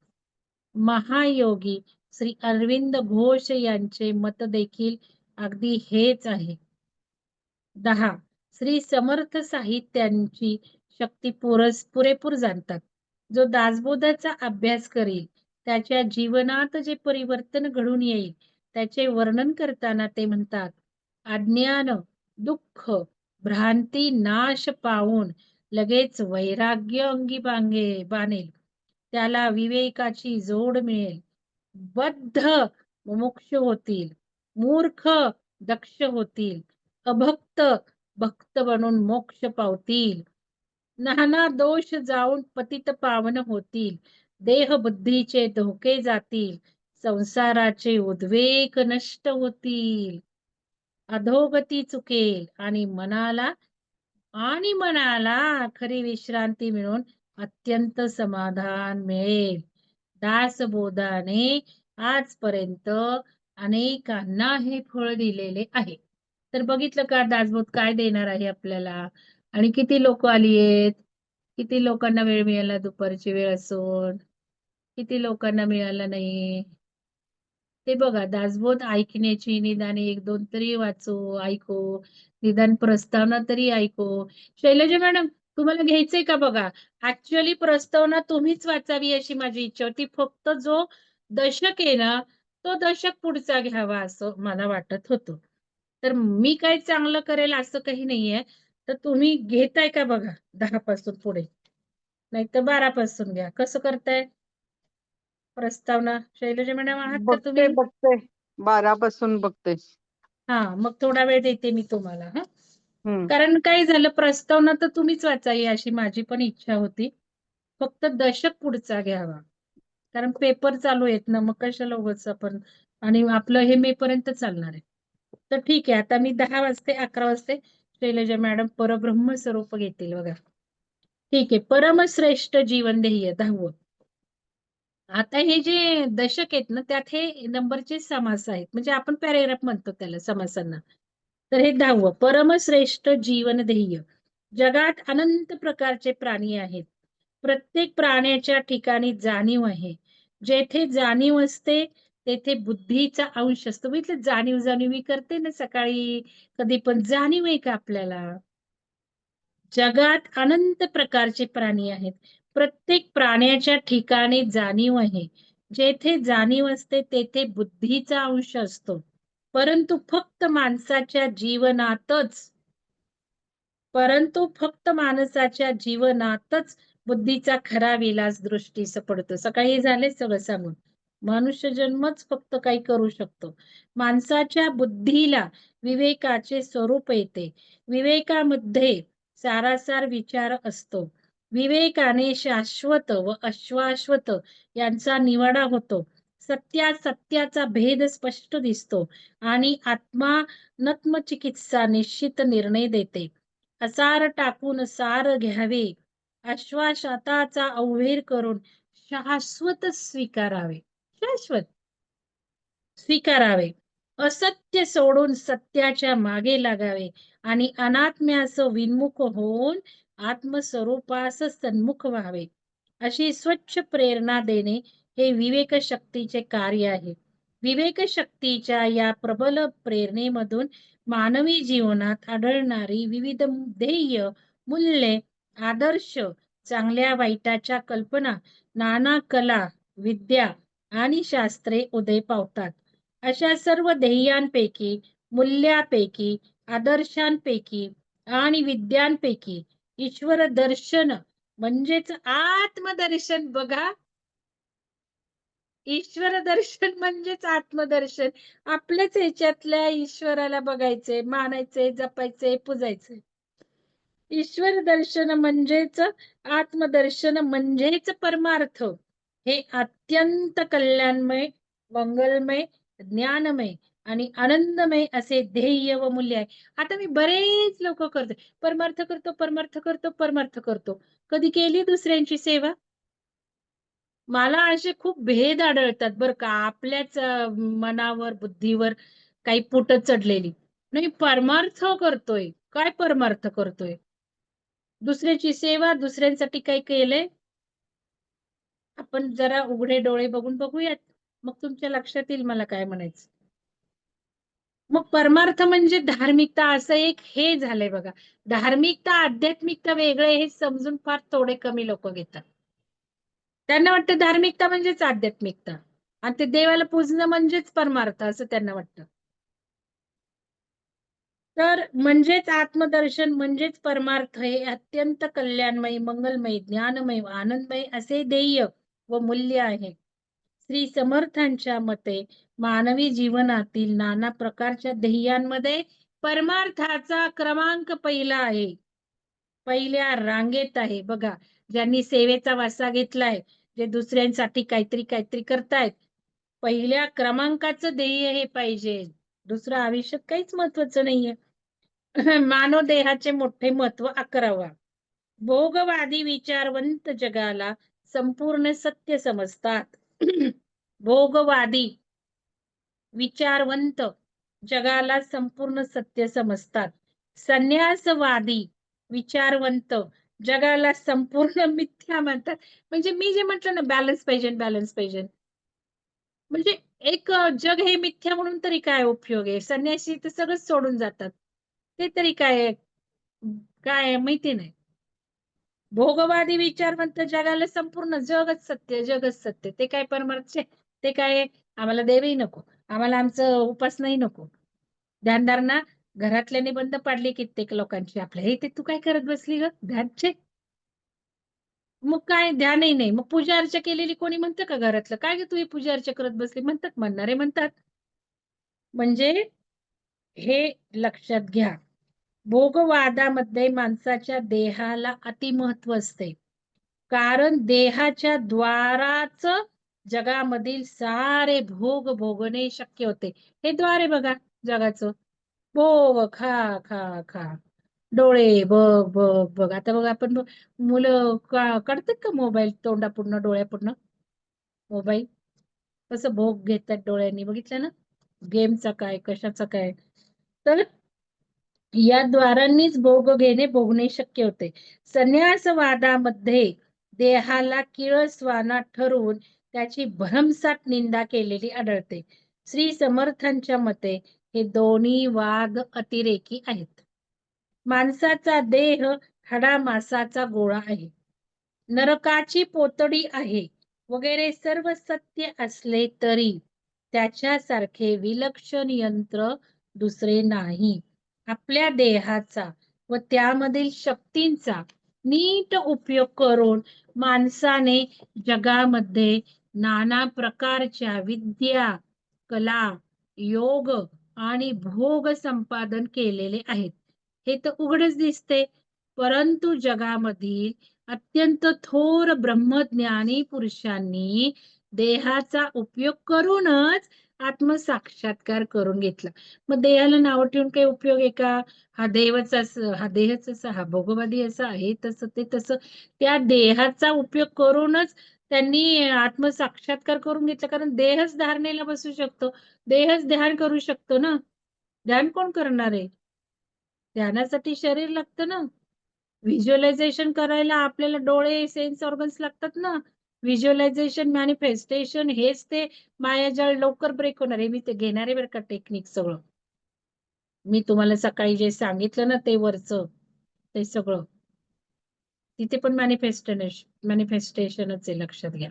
Speaker 2: महायोगी श्री अरविंद घोष यांचे मत देखील अगदी हेच आहे. 10. श्री समर्थ साहित्यांची शक्ती पुरेपूर जाणतात. जो दासबोधाचा अभ्यास करील त्याच्या जीवनात जे परिवर्तन घडून येईल त्याचे वर्णन करताना ते म्हणतात, अज्ञान, दुःख, भ्रांती नाश पावून लगेच वैराग्य अंगी बाणेल, त्याला विवेकाची जोड मिळेल, बद्ध मुमुक्ष होतील, मूर्ख दक्ष होतील, अभक्त भक्त बनून मोक्ष पावतील, नाना दोष जाऊन पतित पावन होतील, देह बुद्धीचे धोके जातील, संसाराचे उद्वेग नष्ट होतील, अधोगती चुकेल आणि मनाला खरी विश्रांती मिळून अत्यंत समाधान मिळेल. दासबोधाने आजपर्यंत अनेकांना हे फळ दिलेले आहे. तर बघितलं का दासबोध काय देणार आहे आपल्याला, आणि किती लोक आली आहेत, किती लोकांना वेळ मिळाला, दुपारची वेळ असून किती लोकांना मिळाला नाही. ते बघा, दासबोध ऐकण्याची, निदान एक दोन तरी ऐकू, निदान प्रस्तावना तरी ऐकू. शैलजा मॅडम, तुम्हाला घ्यायचंय का बघा? ऍक्च्युअली प्रस्तावना तुम्हीच वाचावी अशी माझी इच्छा होती. फक्त जो दशक आहे ना, तो दशक पुढचा घ्यावा असं मला वाटत होतं. तर मी काय चांगलं करेल असं काही नाहीये. तर तुम्ही घेताय का बघा 10 पासून पुढे, नाही तर 12 पासून घ्या. कसं करताय प्रस्तावना? शैलजा मॅडम आहात का
Speaker 3: बघते
Speaker 2: तुम्ही?
Speaker 3: बघते 12 पासून बघते.
Speaker 2: हा, मग थोडा वेळ देते मी तुम्हाला. हा,
Speaker 3: हम्म.
Speaker 2: कारण काय झालं, प्रस्तावना तर तुम्हीच वाचावी अशी माझी पण इच्छा होती. फक्त दशक पुढचा घ्यावा, कारण पेपर चालू आहेत ना, मग कशाला उगाच आपण, आणि आपलं हे मे पर्यंत चालणार आहे. तर ठीक आहे, आता मी 10 वाजते 11 वाजते शैलजा मॅडम परब्रह्म स्वरूप घेतील बघा. ठीक आहे, परमश्रेष्ठ जीवन ध्येय 10. आता हे जे दशक आहेत ना, त्यात हे नंबरचे समास आहेत, म्हणजे आपण पॅरेग्राफ म्हणतो त्याला समासांना. तर हे 10, परमश्रेष्ठ जीवन ध्येय. जगात अनंत प्रकारचे प्राणी आहेत. प्रत्येक प्राण्याच्या ठिकाणी जाणीव आहे. जेथे जाणीव असते तेथे बुद्धीचा अंश असतो. इथलं जाणीव करते ना सकाळी, कधी पण जाणीव आहे का आपल्याला? जगात अनंत प्रकारचे प्राणी आहेत. प्रत्येक प्राण्याच्या ठिकाणी जाणीव आहे. जेथे जाणीव असते तेथे बुद्धीचा अंश असतो. परंतु फक्त माणसाच्या जीवनातच बुद्धीचा खरा विलास दृष्टीस पडतो. सकाळी हे झाले सगळं सांगून. मनुष्य जन्मच फक्त काही करू शकतो. माणसाच्या बुद्धीला विवेकाचे स्वरूप येते. विवेकामध्ये सारासार विचार असतो. विवेकाने शाश्वत व अशाश्वत यांचा निवाडा होतो. सत्याचा भेद स्पष्ट दिसतो आणि आत्मा नत्मचिकित्सा निश्चित निर्णय देते. असार टाकून सार घ्यावे, अश्वासाताचा अवहेर करून शाश्वत स्वीकारावे, असत्य सोडून सत्याच्या मागे लागावे आणि अनात्म्यास विन्मुख होऊन आत्मस्वरूपास सन्मुख व्हावे. अशी स्वच्छ प्रेरणा देणे हे विवेक शक्तीचे कार्य आहे. विवेक शक्तीच्या या प्रबल प्रेरणेमधून मानवी जीवनात आढळणारी विविध ध्येय, मूल्ये, आदर्श, चांगल्या वाईटाच्या कल्पना, नाना कला, विद्या आणि शास्त्रे उदय पावतात. अशा सर्व ध्येयांपैकी, मूल्यांपैकी, आदर्शांपैकी आणि विद्यांपैकी ईश्वर दर्शन म्हणजेच आत्मदर्शन बघा. ईश्वर दर्शन म्हणजेच आत्मदर्शन. आपल्याच ह्याच्यातल्या ईश्वराला बघायचे, मानायचे, जपायचे, पूजायचे. ईश्वर दर्शन म्हणजेच आत्मदर्शन म्हणजेच परमार्थ. हे अत्यंत कल्याणमय, मंगलमय, ज्ञानमय आणि आनंदमय असे ध्येय व मूल्य आहे. आता मी बरेच लोक परमार्थ करतो. कधी केली दुसऱ्यांची सेवा? मला असे खूप भेद आढळतात बरं का, आपल्याच मनावर, बुद्धीवर काही पुट चढलेली. नाही, परमार्थ करतोय. काय परमार्थ करतोय? दुसऱ्याची सेवा, दुसऱ्यांसाठी काही केलंय? आपण जरा उघडे डोळे बघून बघूयात, मग तुमच्या लक्षात येईल मला काय म्हणायचं. मग परमार्थ म्हणजे धार्मिकता, असं एक हे झालंय बघा. धार्मिकता, आध्यात्मिकता वेगळे हे समजून फार थोडे कमी लोक घेतात. त्यांना वाटतं धार्मिकता म्हणजेच आध्यात्मिकता. आणि ते देवाला पूजणं म्हणजेच परमार्थ असं त्यांना वाटतं. तर म्हणजेच आत्मदर्शन म्हणजेच परमार्थ हे अत्यंत कल्याणमयी, मंगलमयी, ज्ञानमयी, आनंदमयी असे ध्येय व मूल्य आहे. श्री समर्थांच्या मते मानवी जीवनातील नाना प्रकारच्या ध्येयांमध्ये परमार्थाचा क्रमांक पहिला आहे, पहिल्या रांगेत आहे. बघा, ज्यांनी सेवेचा वासा घेतलाय, जे दुसऱ्यांसाठी काहीतरी काहीतरी करतायत, पहिल्या क्रमांकाचं ध्येय हे पाहिजे. दुसरं आयुष्यात काहीच महत्वाचं नाहीये. मानव देहाचे मोठे महत्व 11वा. भोगवादी विचारवंत जगाला संपूर्ण सत्य समजतात. भोगवादी विचारवंत जगाला संपूर्ण सत्य समजतात. संन्यासवादी विचारवंत जगाला संपूर्ण मिथ्या म्हणतात. म्हणजे मी जे म्हटलं ना, बॅलन्स पाहिजे, बॅलन्स पाहिजे. म्हणजे एक जग हे मिथ्या म्हणून तरी काय उपयोग आहे? संन्यासी तर सगळं सोडून जातात. ते तरी काय आहे? काय आहे माहिती नाही. भोगवादी विचारवंत जगाला संपूर्ण जगच सत्य, जगच सत्य. ते काय परमार्थ, ते काय आम्हाला देवही नको, आम्हाला आमचं उपासनाही नको. ध्यानधारणा घरातल्याने बंद पाडली कित्येक लोकांची. आपल्या हे ते तू काय करत बसली ग ध्यानचे? मग काय ध्यानही नाही, मग पूजा अर्चा केलेली कोणी म्हणतं का घरातलं? काय ग तू ही पूजा अर्चा करत बसली म्हणतात, म्हणणारे म्हणतात. म्हणजे हे लक्षात घ्या, भोगवादामध्ये माणसाच्या देहाला अतिमहत्व असते. कारण देहाच्या द्वाराच जगामधील सारे भोग भोगणे शक्य होते. हे द्वार आहे बघा जगाचं. भोग, खा खा खा, डोळे बघ बघ बघ. आता बघ आपण मुलं काढतात का मोबाईल तोंडापुढनं डोळ्यापुढनं मोबाईल, कसं भोग घेतात डोळ्यांनी, बघितलं ना? गेमचा काय कशाचा काय. तर या द्वारांनीच भोग घेणे भोगणे शक्य होते. संन्यासवादामध्ये देहाला किळसवाना ठरवून त्याची भरमसाठ निंदा केलेली आढळते. श्री समर्थांच्या मते हे दोन्ही वाद अतिरेकी आहेत. माणसाचा देह हाडामासाचा गोळा आहे, नरकाची पोतडी आहे वगैरे सर्व सत्य असले तरी त्याच्यासारखे विलक्षण यंत्र दुसरे नाही. आपल्या देहाचा व त्यामधील शक्तींचा नीट उपयोग करून माणसाने जगामध्ये नाना प्रकारच्या विद्या, कला, योग आणि भोग संपादन केलेले आहेत. हे तर उघडच दिसते. परंतु जगामधील अत्यंत थोर ब्रह्मज्ञानी पुरुषांनी देहाचा उपयोग करूनच आत्मसाक्षात्कार करून घेतला. मग देहाला नाव ठेवून काही उपयोग आहे का? हा देवच असं, हा देहच असा, हा भोगवादी असा आहे, तसं ते तसं. त्या देहाचा उपयोग करूनच त्यांनी आत्मसाक्षात्कार करून घेतला. कारण देहच धारणेला बसू शकतो, देहच ध्यान करू शकतो ना. ध्यान कोण करणार आहे? ध्यानासाठी शरीर लागतं ना. व्हिज्युअलायझेशन करायला आपल्याला डोळे, सेन्स ऑर्गन्स लागतात ना. व्हिज्युअलायझेशन, मॅनिफेस्टेशन हेच ते मायाजाळ लवकर ब्रेक होणार आहे. मी ते घेणार आहे बरं का टेक्निक सगळं. मी तुम्हाला सकाळी जे सांगितलं ना ते वरचं, ते सगळं तिथे पण मॅनिफेस्टेशनच आहे, लक्षात घ्या.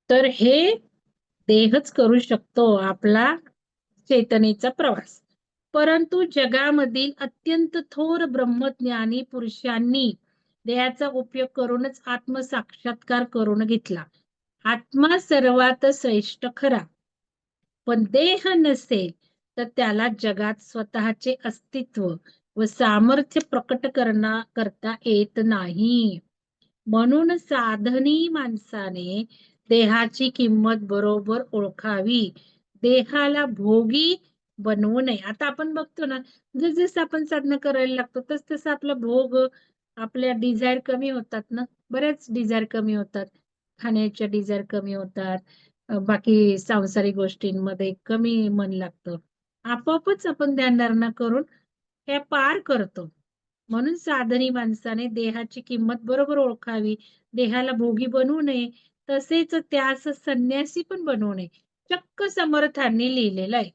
Speaker 2: तर हे देहच करू शकतो आपला चेतनेचा प्रवास. परंतु जगामधील अत्यंत थोर ब्रह्मज्ञानी पुरुषांनी देहाचा उपयोग करूनच आत्मसाक्षात्कार करून घेतला. आत्मा सर्वात श्रेष्ठ खरा, पण देह नसेल तर त्याला जगात स्वतःचे अस्तित्व व सामर्थ्य प्रकट करता येत नाही. म्हणून साधनी माणसाने देहाची किंमत बरोबर ओळखावी, देहाला भोगी बनवू नये. आता आपण बघतो ना, जसं आपण साधना करायला लागतो तस तसं आपला भोग, आपल्या डिझायर कमी होतात ना. बऱ्याच डिझायर कमी होतात, खाण्याच्या डिझायर कमी होतात, बाकी सांसारिक गोष्टींमध्ये कमी मन लागतं. आपोआपच आपण ध्यानधारणा करून हे पार करतो. म्हणून साधनी माणसाने देहाची किंमत बरोबर ओळखावी, देहाला भोगी बनवू नये, तसेच त्यास संन्यासी पण बनवू नये. चक्क समर्थांनी लिहिलेलं आहे.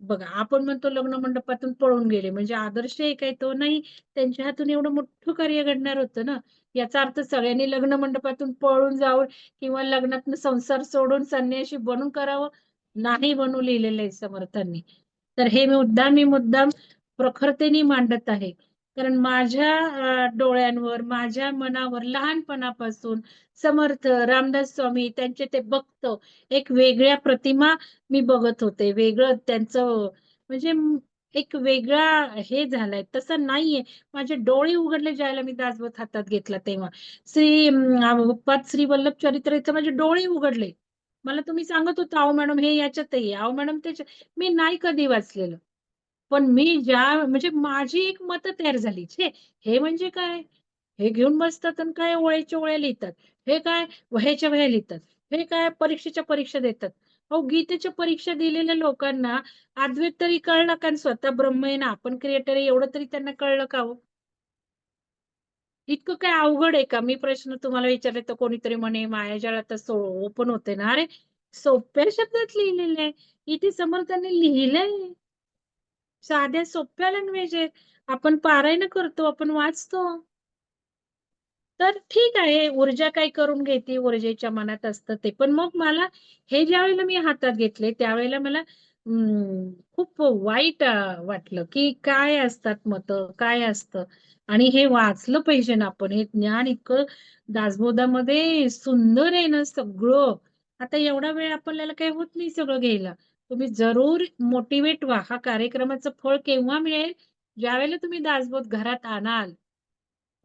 Speaker 2: बघा, आपण म्हणतो लग्न मंडपातून पळून गेले म्हणजे आदर्श आहे काय तो? नाही, त्यांच्या हातून एवढं मोठं कार्य घडणार होतं ना. याचा अर्थ सगळ्यांनी लग्न मंडपातून पळून जाऊन किंवा लग्नातनं संसार सोडून संन्याशी बनून करावं नाही म्हणून लिहिलेलं आहे समर्थांनी. तर हे मी मुद्दाम प्रखरतेने मांडत आहे. कारण माझ्या डोळ्यांवर, माझ्या मनावर लहानपणापासून समर्थ रामदास स्वामी त्यांचे ते भक्त एक वेगळ्या प्रतिमा मी बघत होते. वेगळं त्यांचं म्हणजे एक वेगळा हे झालाय. तसं नाहीये. माझे डोळे उघडले ज्यावेळेला मी दासबोध हातात घेतला तेव्हा. श्री वल्लभ चरित्राचे माझे डोळे उघडले. मला तुम्ही सांगत होता, अहो मॅडम हे याच्यात आहे, अहो मॅडम त्याच्यात. मी नाही कधी वाचलेलं. पण मी म्हणजे माझी एक मतं तयार झाली. छे, हे म्हणजे काय? हे घेऊन बसतात आणि काय ओळ्याच्या ओळ्या लिहितात. हे काय वह्याच्या वह्या लिहितात. हे काय परीक्षेच्या परीक्षा देतात. अहो गीतेच्या परीक्षा दिलेल्या लोकांना अद्वैत तरी कळलं का? आणि स्वतः ब्रह्म आहे ना, आपण क्रिएटर आहे एवढं तरी त्यांना कळलं का हो? इतकं काय अवघड आहे का? मी प्रश्न तुम्हाला विचारले तर कोणीतरी म्हणे मायाजाळात ओपन होते ना. अरे सोप्या शब्दात लिहिलेलं आहे. इथे समर्थांनी लिहिलंय. साध्या सोप्या लँग्वेज आहे. आपण पारायण करतो, आपण वाचतो. तर ठीक आहे, ऊर्जा काय करून घेते, ऊर्जेच्या मनात असतं ते. पण मग मला हे ज्यावेळेला मी हातात घेतले, त्यावेळेला मला खूप वाईट वाटलं, की काय असतात मतं, काय असतं आणि हे वाचलं पाहिजे ना आपण. हे ज्ञान इतकं दासबोधामध्ये सुंदर आहे ना सगळं. आता एवढा वेळ आपल्याला काही होत नाही सगळं घ्यायला. तुम्ही जरूर मोटिव्हेट व्हा. हा कार्यक्रमाचं फळ केव्हा मिळेल? ज्यावेळेला तुम्ही दासबोध घरात आणाल,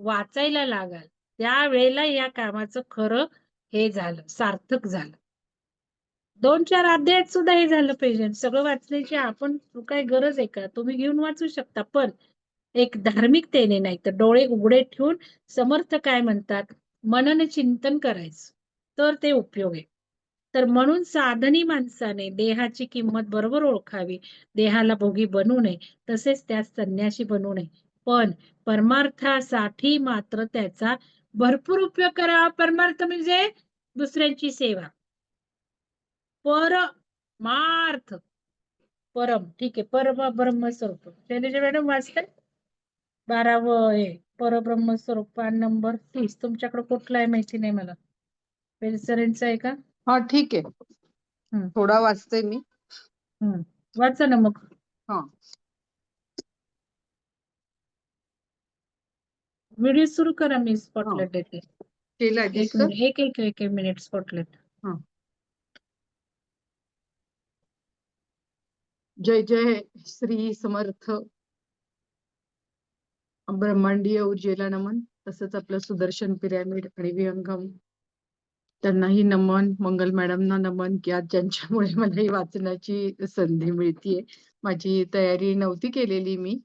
Speaker 2: वाचायला लागाल. त्यावेळेला या कामाचं खरं हे झालं, सार्थक झालं. 2-4 अध्यायात सुद्धा हे झालं पाहिजे. सगळं वाचण्याची आपण काय गरज आहे का? तुम्ही घेऊन वाचू शकता. पण एक धार्मिकतेने नाही तर डोळे उघडे ठेवून समर्थ काय म्हणतात, मनन चिंतन करायचं. तर ते उपयोग आहे. तर म्हणून साधनी माणसाने देहाची किंमत बरोबर ओळखावी. देहाला भोगी बनू नये. तसेच त्यास संन्याशी बनू नये. पण परमार्थासाठी मात्र त्याचा भरपूर उपयोग करावा. परमार्थ म्हणजे दुसऱ्यांची सेवा. परमार्थ. परम ठीक आहे. ब्रह्मस्वरूप. शैलजा मॅडम वाचताय? 12व हे परब्रह्म स्वरूप पान नंबर 30. तुमच्याकडे कुठला आहे माहिती नाही मला. पेलसरेंचा आहे का?
Speaker 3: हा ठीक आहे.
Speaker 2: हम्म.
Speaker 3: थोडा वाचते मी.
Speaker 2: वाचा ना मग.
Speaker 3: हा
Speaker 2: व्हिडिओ सुरू करा. मी स्पॉटलाइट देते.
Speaker 3: केला
Speaker 2: एक
Speaker 3: दिसत.
Speaker 2: मिनिट एक मिनिट स्पॉटलाइट.
Speaker 3: जय जय श्री समर्थ ब्रह्मांडीय ऊर्जेला नमन. तसंच आपलं सुदर्शन पिरॅमिड आणि विहंगम त्यांनाही नमन. मंगल मॅडमना नमन की आज ज्यांच्यामुळे मला ही वाचनाची संधी मिळतीये. माझी तयारी नव्हती केलेली मी,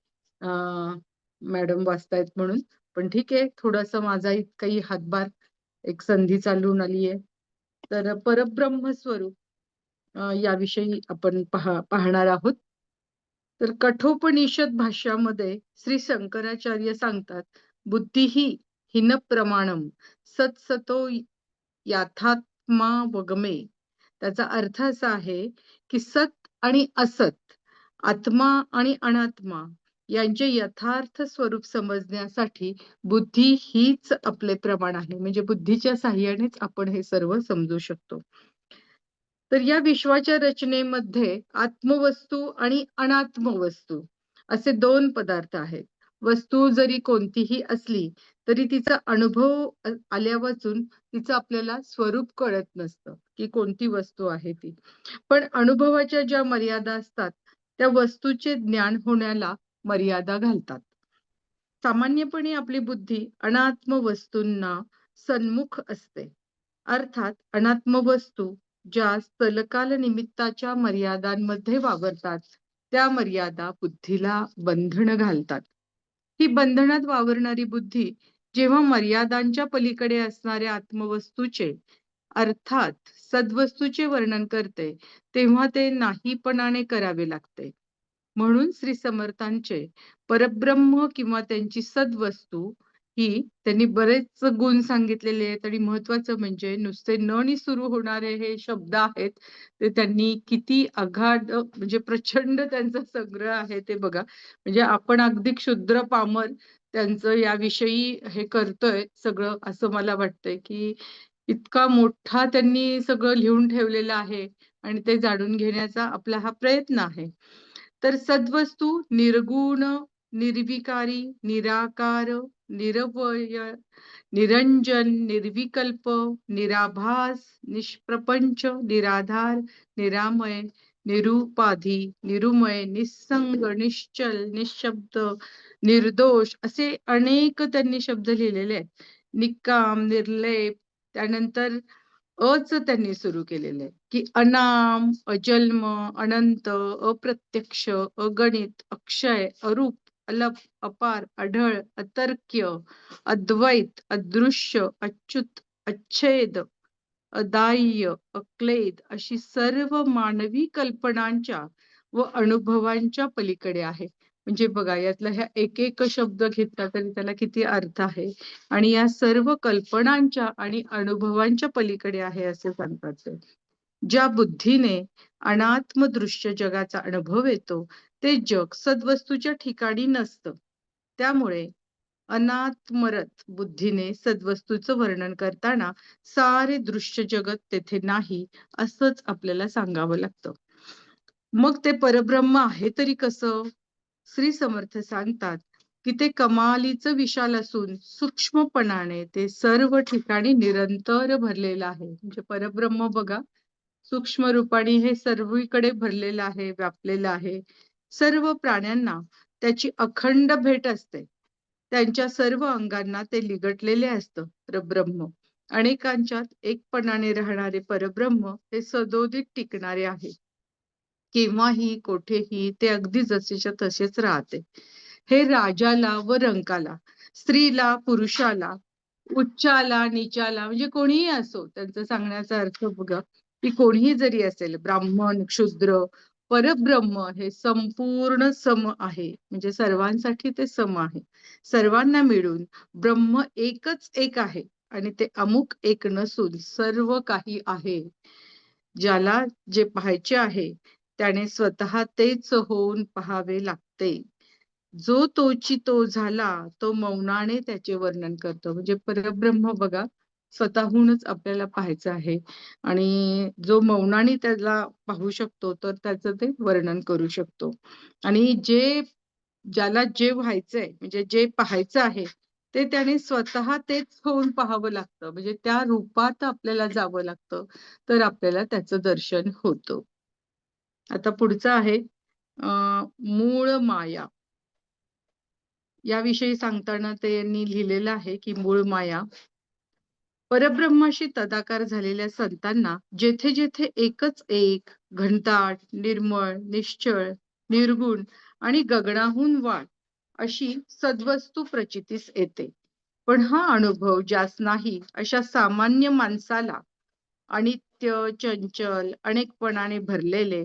Speaker 3: मॅडम वाचतायत म्हणून. पण ठीक आहे, थोडासा माझा इतकाही हातभार, एक संधी चालून आली आहे. तर परब्रह्म स्वरूप याविषयी आपण पाहणार आहोत. तर कठोपनिषद भाष्यामध्ये श्री शंकराचार्य सांगतात, बुद्धिही हिन प्रमाणम सत्सतो याथात्मा वगमे. त्याचा अर्थ असा आहे की सत आणि असत, आत्मा आणि अनात्मा यांचे यथार्थ स्वरूप समजण्यासाठी बुद्धी हीच आपले प्रमाण आहे. म्हणजे बुद्धीच्या साहाय्यानेच आपण हे सर्व समजू शकतो. तर या विश्वाच्या रचनेमध्ये आत्मवस्तू आणि अनात्मवस्तू असे 2 पदार्थ आहेत. वस्तू जरी कोणतीही असली तरी तिचा अनुभव आल्यावाचून तिचं आपल्याला स्वरूप कळत नसतं की कोणती वस्तू आहे ती. पण अनुभवाच्या ज्या मर्यादा असतात त्या वस्तूचे ज्ञान होण्याला मर्यादा घालतात. सामान्यपणे आपली बुद्धी अनात्म वस्तूंना सन्मुख असते. अर्थात अनात्म वस्तू ज्या स्थलकाल निमित्ताच्या मर्यादांमध्ये वावरतात त्या मर्यादा बुद्धीला बंधन घालतात. ही बंधनात वावरणारी बुद्धी जेव्हा मर्यादांच्या पलीकडे असणाऱ्या आत्मवस्तूचे अर्थात सद्वस्तूचे वर्णन करते तेव्हा ते नाहीपणाने करावे लागते. म्हणून श्री समर्थांचे परब्रह्म किंवा त्यांची सद्वस्तू ही त्यांनी बरेच गुण सांगितलेले आहेत. आणि महत्वाचं म्हणजे नुसते न नी सुरू होणारे हे शब्द आहेत ते त्यांनी किती अगाध म्हणजे प्रचंड त्यांचा संग्रह आहे ते बघा. म्हणजे आपण अगदी क्षुद्र पामर त्यांचं याविषयी हे करतोय सगळं, असं मला वाटतंय की इतका मोठा त्यांनी सगळं लिहून ठेवलेलं आहे आणि ते जाणून घेण्याचा आपला हा प्रयत्न आहे. तर सद्वस्तू निर्गुण, निर्विकारी, निराकार, निरवय, निरंजन, निर्विकल्प, निराभास, निष्प्रपंच, निराधार, निरामय, निरुपाधी, निरुमय, निस्संग, निश्चल, निशब्द, निर्दोष असे अनेक त्यांनी शब्द लिहिलेले आहेत. निकाम, निर्लेप, त्यानंतर अच त्यांनी सुरू केलेलं आहे की अनाम, अजन्म, अनंत, अप्रत्यक्ष, अगणित, अक्षय, अरूप, अलप, अपार, अढळ, अतर्क्य, अद्वैत, अदृश्य, अच्युत, अच्छेद, अदाह्य, अक्लेद अशी सर्व मानवी कल्पनांच्या व अनुभवांच्या पलीकडे आहे. म्हणजे बघा यातला ह्या एक एक शब्द घेतला तरी त्याला किती अर्थ आहे आणि या सर्व कल्पनांच्या आणि अनुभवांच्या पलीकडे आहे असे सांगतात ते. ज्या बुद्धीने अनात्म दृश्य जगाचा अनुभव येतो ते जग सद्वस्तूच्या ठिकाणी नसतं. त्यामुळे अनात्मरत बुद्धीने सद्वस्तूचं वर्णन करताना सारे दृश्य जगत तेथे नाही असंच आपल्याला सांगावं लागतं. मग ते परब्रह्म आहे तरी कसं? श्री समर्थ सांगतात की ते कमालीचं विशाल असून सूक्ष्मपणाने ते सर्व ठिकाणी निरंतर भरलेलं आहे. म्हणजे परब्रह्म बघा सूक्ष्म रूपाने हे सर्वीकडे भरलेलं आहे, व्यापलेलं आहे. सर्व प्राण्यांना त्याची अखंड भेट असते. त्यांच्या सर्व अंगांना ते लिगटलेले असतं परब्रह्म. अनेकांच्यात एकपणाने राहणारे परब्रह्म हे सदोदित टिकणारे आहे. केव्हाही कोठेही ते अगदी जसेच्या तसेच राहते. हे राजाला व रंकाला, स्त्रीला पुरुषाला, उच्चाला नीचाला म्हणजे कोणीही असो, त्यांचा सांगण्याचा अर्थ बघा की कोणीही जरी असेल, ब्राह्मण, क्षुद्र, परब्रह्म हे संपूर्ण सम आहे. म्हणजे सर्वांसाठी ते सम आहे. सर्वांना मिळून ब्रह्म एकच एक आहे आणि ते अमुक एक नसून सर्व काही आहे. ज्याला जे पाहायचे आहे त्याने स्वतः तेच होऊन पाहावे लागते. जो तोची तो झाला तो मौनाने त्याचे वर्णन करतो. म्हणजे परब्रह्म बघा स्वतःहूनच आपल्याला पाहायचं आहे आणि जो मौनाने त्याला पाहू शकतो तर त्याचं ते वर्णन करू शकतो. आणि ज्याला जे व्हायचंय म्हणजे जे पाहायचं आहे ते त्याने स्वतः तेच होऊन पाहावं लागतं. म्हणजे त्या रूपात आपल्याला जावं लागतं तर आपल्याला त्याचं दर्शन होतं. आता पुढचं आहे मूळ माया. याविषयी सांगताना त्यांनी लिहिलेलं आहे की मूळ माया परब्रह्माशी तदाकार झालेल्या संतांना जेथे जेथे एकच एक, घनदाट, निर्मळ, निश्चळ, निर्गुण आणि गगनाहून वाढ अशी सद्वस्तू प्रचितीस येते. पण हा अनुभव ज्यास नाही अशा सामान्य माणसाला अनित्य, चंचल, अनेकपणाने भरलेले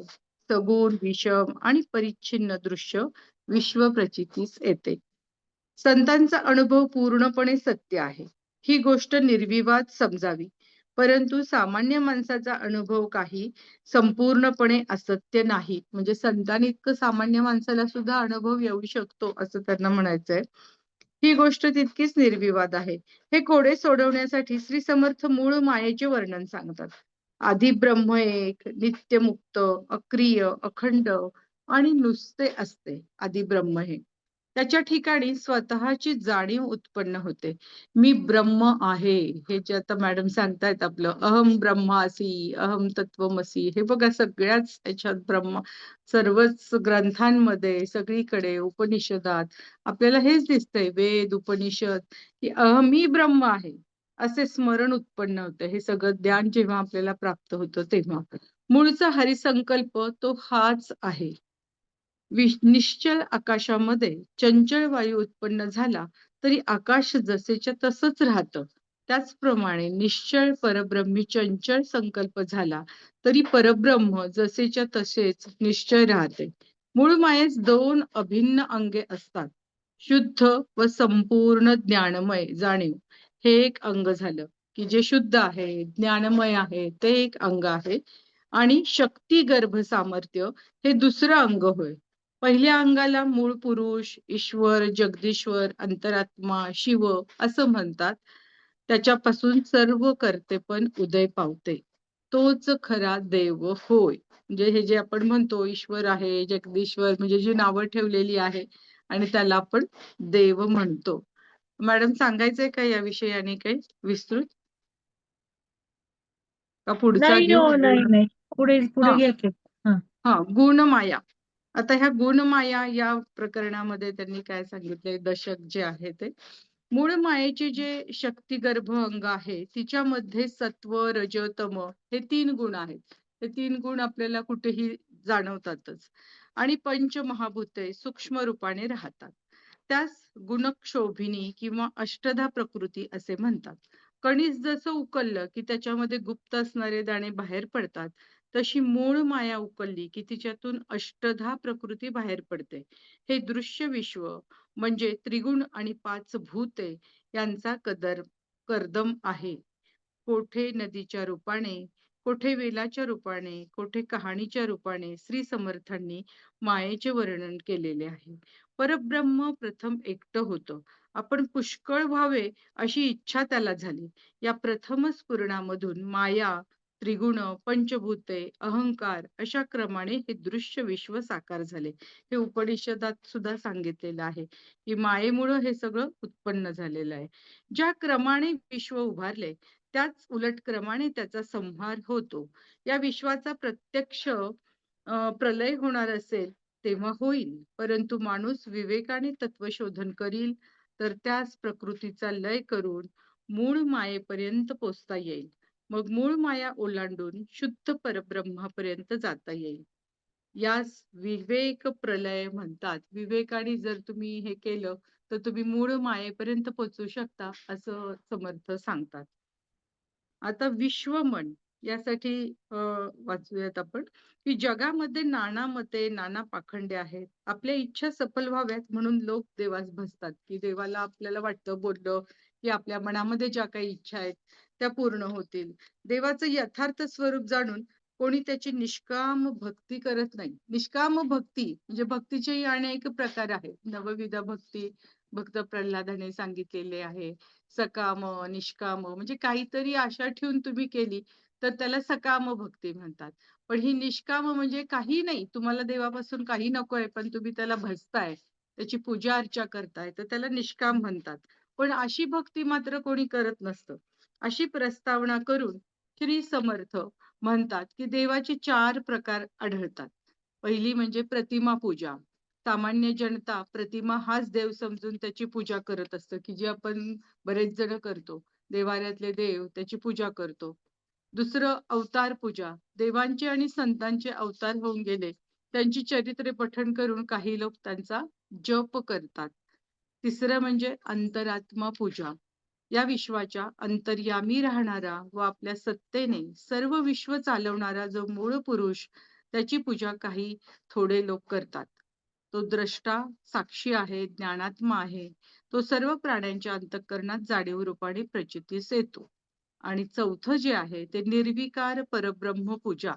Speaker 3: सगुण, विषम आणि परिच्छिन्न दृश्य विश्व प्रचितीस येते. संतांचा अनुभव पूर्णपणे सत्य आहे. ही गोष्ट निर्विवाद समजावी. परंतु सामान्य माणसाचा अनुभव काही संपूर्णपणे असत्य नाही. म्हणजे संतांनी इतकं सामान्य माणसाला सुद्धा अनुभव येऊ शकतो असं त्यांना म्हणायचंय. ही गोष्ट तितकीच निर्विवाद आहे. हे कोडे सोडवण्यासाठी श्री समर्थ मूळ मायेचे वर्णन सांगतात. आधी ब्रह्म एक, नित्यमुक्त, अक्रिय, अखंड आणि नुसते असते. आधी ब्रह्म हे त्याच्या ठिकाणी स्वतःची जाणीव उत्पन्न होते. मी ब्रह्म आहे. हे जे आता मॅडम सांगतायत आपलं अहम ब्रह्मासी, अहम तत्वमसी. हे बघा सगळ्याच याच्यात ब्रह्म सर्वच ग्रंथांमध्ये सगळीकडे उपनिषदात आपल्याला हेच दिसतंय. वेद, उपनिषद की मी ब्रह्म आहे असे स्मरण उत्पन्न होते. हे सगळं ज्ञान जेव्हा आपल्याला प्राप्त होतं तेव्हा मूळचा हरिसंकल्प तो हाच आहे. निश्चल आकाशामध्ये चंचल वायू उत्पन्न झाला तरी आकाश जसेच्या तसंच राहतं. त्याचप्रमाणे निश्चल परब्रह्मी चंचल संकल्प झाला तरी परब्रह्म जसेच्या तसेच निश्चय राहते. मूळ मायेस दोन अभिन्न अंगे असतात. शुद्ध व संपूर्ण ज्ञानमय जाणीव हे एक अंग झालं की जे शुद्ध आहे, ज्ञानमय आहे ते एक अंग आहे आणि शक्ती गर्भ सामर्थ्य हे दुसरं अंग होय. पहिल्या अंगाला मूळ पुरुष, ईश्वर, जगदीश्वर, अंतरात्मा, शिव असं म्हणतात. त्याच्यापासून सर्व कर्तेपण उदय पावते. तोच खरा देव होय. म्हणजे हे जे आपण म्हणतो ईश्वर आहे, जगदीश्वर म्हणजे जी नावं ठेवलेली आहे आणि त्याला आपण देव म्हणतो. मॅडम सांगायचंय का याविषयी आणि काही विस्तृत? का पुढचा
Speaker 2: नाही
Speaker 3: घेऊ?
Speaker 2: हो, नाही. पुढे
Speaker 3: हा
Speaker 2: घ्या की. हा.
Speaker 3: हा गुणमाया. आता ह्या गुणमाया या प्रकरणामध्ये त्यांनी काय सांगितलंय, दशक जे आहे ते मूळ मायेचे जे शक्तिगर्भ अंग आहे तिच्यामध्ये सत्व, रज, तम हे 3 गुण आहेत. हे 3 गुण आपल्याला कुठेही जाणवतातच आणि पंचमहाभूते सूक्ष्म रूपाने राहतात. त्यास गुणक्षोभिनी किंवा अष्टधा प्रकृती असे म्हणतात. कणीस जसं उकललं की त्याच्यामध्ये गुप्त असणारे दाणे बाहेर पडतात, तशी मूळ माया उकलली की तिच्यातून अष्टधा प्रकृती बाहेर पडते. हे दृश्य विश्व म्हणजे त्रिगुण आणि 5 भूते यांचा कर्दम आहे. कोठे नदीच्या रूपाने, कोठे वेलाच्या रूपाने, कोठे कहाणीच्या रूपाने श्री समर्थांनी मायेचे वर्णन केलेले आहे. परब्रह्म प्रथम एकटं होतं. आपण पुष्कळ व्हावे अशी इच्छा त्याला झाली. या प्रथम स्फुरणामधून माया, त्रिगुण, पंचभूते, अहंकार अशा क्रमाने हे दृश्य विश्व साकार झाले. हे उपनिषदात सुद्धा सांगितलेलं आहे की मायेमुळे हे सगळं उत्पन्न झालेलं आहे. ज्या क्रमाने विश्व उभारले त्याच उलट क्रमाने त्याचा संहार होतो. या विश्वाचा प्रत्यक्ष प्रलय होणार असेल तेव्हा होईल, परंतु माणूस विवेकाने तत्वशोधन करील तर त्यास प्रकृतीचा लय करून मूळ मायेपर्यंत पोचता येईल. मग मूळ माया ओलांडून शुद्ध परब्रह्मापर्यंत जाता येईल. यास विवेक प्रलय म्हणतात. विवेकाने जर तुम्ही हे केलं तर तुम्ही मूळ मायेपर्यंत पोहोचू शकता असं समर्थ सांगतात. आता विश्वमन यासाठी वाचूयात आपण की जगामध्ये नाना मते, नाना पाखंडे आहेत. आपल्या इच्छा सफल व्हाव्यात म्हणून लोक देवास भजतात, की देवाला आपल्याला वाटतं बोललं की आपल्या मनामध्ये ज्या काही इच्छा आहेत त्या पूर्ण होतील. देवाचं यथार्थ स्वरूप जाणून कोणी त्याची निष्काम भक्ती करत नाही. निष्काम भक्ती म्हणजे भक्तीचेही अनेक प्रकार आहेत. नवविध भक्ती भक्त प्रल्हादाने सांगितलेले आहे. सकाम, निष्काम म्हणजे काहीतरी आशा ठेवून तुम्ही केली तर त्याला सकाम भक्ती म्हणतात. पण ही निष्काम म्हणजे काही नाही, तुम्हाला देवापासून काही नकोय पण तुम्ही त्याला भजताय, त्याची पूजा अर्चा करताय तर त्याला निष्काम म्हणतात. पण अशी भक्ती मात्र कोणी करत नसतं. अशी प्रस्तावना करून श्री समर्थ म्हणतात की देवाचे 4 प्रकार आढळतात. पहिली म्हणजे प्रतिमा पूजा. सामान्य जनता प्रतिमा हाच देव समजून त्याची पूजा करत असतं, की जी आपण बरेच जण करतो. देवाऱ्यातले देव त्याची पूजा करतो. दुसरं अवतार पूजा. देवांचे आणि संतांचे अवतार होऊन गेले त्यांची चरित्रे पठण करून काही लोक त्यांचा जप करतात. तिसरं म्हणजे अंतरात्मा पूजा. या विश्वाच्या अंतर्यामी राहणारा व आपल्या सत्तेने सर्व विश्व चालवणारा जो मूळ पुरुष त्याची पूजा काही थोडे लोक करतात. तो द्रष्टा, साक्षी आहे, ज्ञानात्मा आहे. तो सर्व प्राण्यांच्या अंतःकरणात जाणीव रूपाने प्रचितीस येतो. आणि चौथं जे आहे ते निर्विकार परब्रह्म पूजा.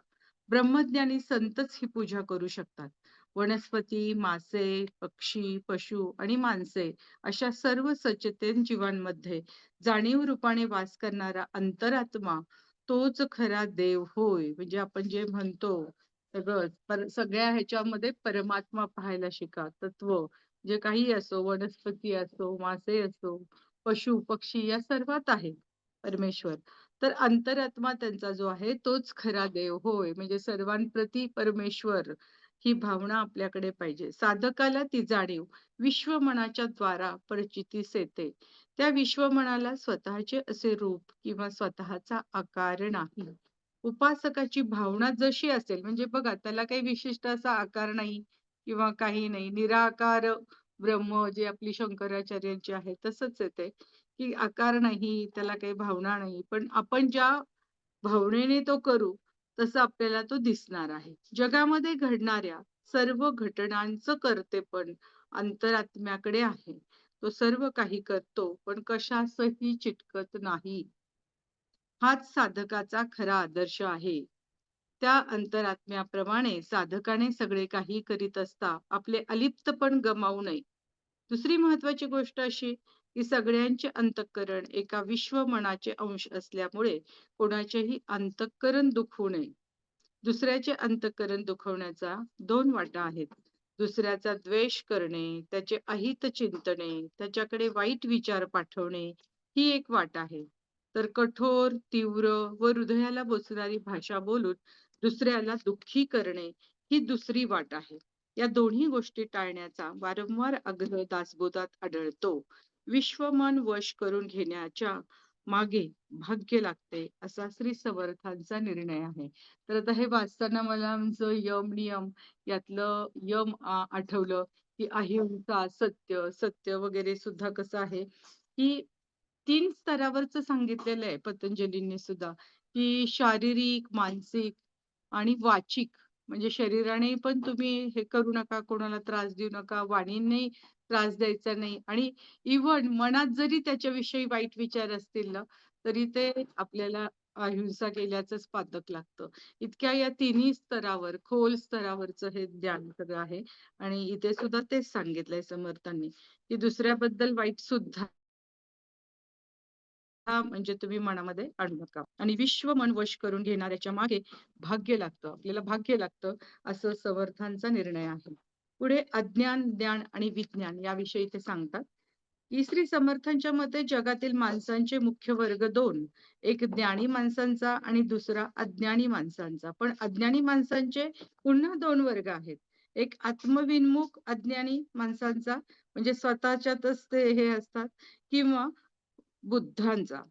Speaker 3: ब्रह्मज्ञानी संतच ही पूजा करू शकतात. वनस्पती, मासे, पक्षी, पशु आणि माणसे अशा सर्व सचेतन जीवांमध्ये जाणीव रूपाने वास करणारा अंतरात्मा तोच खरा देव होय. म्हणजे आपण जे म्हणतो सगळ्या ह्याच्यामध्ये परमात्मा पाहायला शिका. तत्व जे काही असो, वनस्पती असो, मासे असो, पशु पक्षी या सर्वात आहे परमेश्वर. तर अंतरात्मा त्यांचा जो आहे तोच खरा देव होय. म्हणजे सर्वांप्रती परमेश्वर ही भावना आपल्याकडे पाहिजे. साधकाला ती जाणीव विश्वमनाच्या द्वारा प्रचितीस येते. त्या विश्वमनाला स्वतःचे असे रूप किंवा स्वतःचा आकार नाही. उपासकाची भावना जशी असेल म्हणजे बघा त्याला काही विशिष्ट असा आकार नाही किंवा काही नाही, निराकार ब्रह्म जे आपली शंकराचार्यांची आहे तसंच येते की आकार नाही, त्याला काही भावना नाही, पण आपण ज्या भावनेने तो करू तसं आपल्याला तो दिसणार आहे. जगामध्ये घडणाऱ्या सर्व घटनांचं कर्तेपण अंतरात्म्याकडे आहे. तो सर्व काही करतो पण कशासही चिटकत नाही. हाच साधकाचा खरा आदर्श आहे. त्या अंतरात्म्याप्रमाणे साधकाने सगळे काही करीत असता आपले अलिप्तपण गमावू नये. दुसरी महत्वाची गोष्ट अशी की सगळ्यांचे अंतःकरण एका विश्व मनाचे अंश असल्यामुळे कोणाचेही अंतःकरण दुखवू नये. दुसऱ्याचे अंतःकरण दुखवण्याचा दोन वाटा आहेत. दुसऱ्याचा द्वेष करणे, त्याचे अहित चिंतणे, त्याच्याकडे वाईट विचार पाठवणे ही एक वाट आहे. तर कठोर, तीव्र व हृदयाला बोचणारी भाषा बोलून दुसऱ्याला दुःखी करणे ही दुसरी वाट आहे. या दोन्ही गोष्टी टाळण्याचा वारंवार आग्रह दासबोधात आढळतो. विश्वमन वश करून घेण्याच्या मागे भाग्य लागते असा श्री समर्थांचा निर्णय आहे. तर आता हे वाचताना मला आमचं यम नियम यातलं आठवलं की अहिंसा, सत्य, सत्य वगैरे सुद्धा कसं आहे की 3 स्तरावरच सांगितलेलं आहे पतंजलींनी सुद्धा, की शारीरिक, मानसिक आणि वाचिक. म्हणजे शरीराने पण तुम्ही हे करू नका, कोणाला त्रास देऊ नका, वाणीने त्रास द्यायचा नाही आणि इव्हन मनात जरी त्याच्याविषयी वाईट विचार असतील ना, तरी ते आपल्याला अहिंसा केल्याचंच पातक लागतं. इतक्या या तिन्ही स्तरावर, खोल स्तरावरचं हे ज्ञान सगळं आहे आणि इथे सुद्धा तेच सांगितलंय समर्थांनी, की दुसऱ्याबद्दल वाईट सुद्धा म्हणजे तुम्ही मनामध्ये आणू नका. आणि विश्व मन वश करून घेणाऱ्याच्या मागे भाग्य लागतं, आपल्याला भाग्य लागतं असं समर्थांचा निर्णय आहे. पुढे अज्ञान, ज्ञान आणि विज्ञान याविषयी ते सांगतात. श्री समर्थांच्या मते जगातील माणसांचे मुख्य वर्ग दोन, एक ज्ञानी माणसांचा आणि दुसरा अज्ञानी माणसांचा. पण अज्ञानी माणसांचे पुन्हा दोन वर्ग आहेत. एक आत्मविन्मुख अज्ञानी माणसांचा, म्हणजे स्वतःच्यातच ते हे असतात, किंवा बुद्धांचा,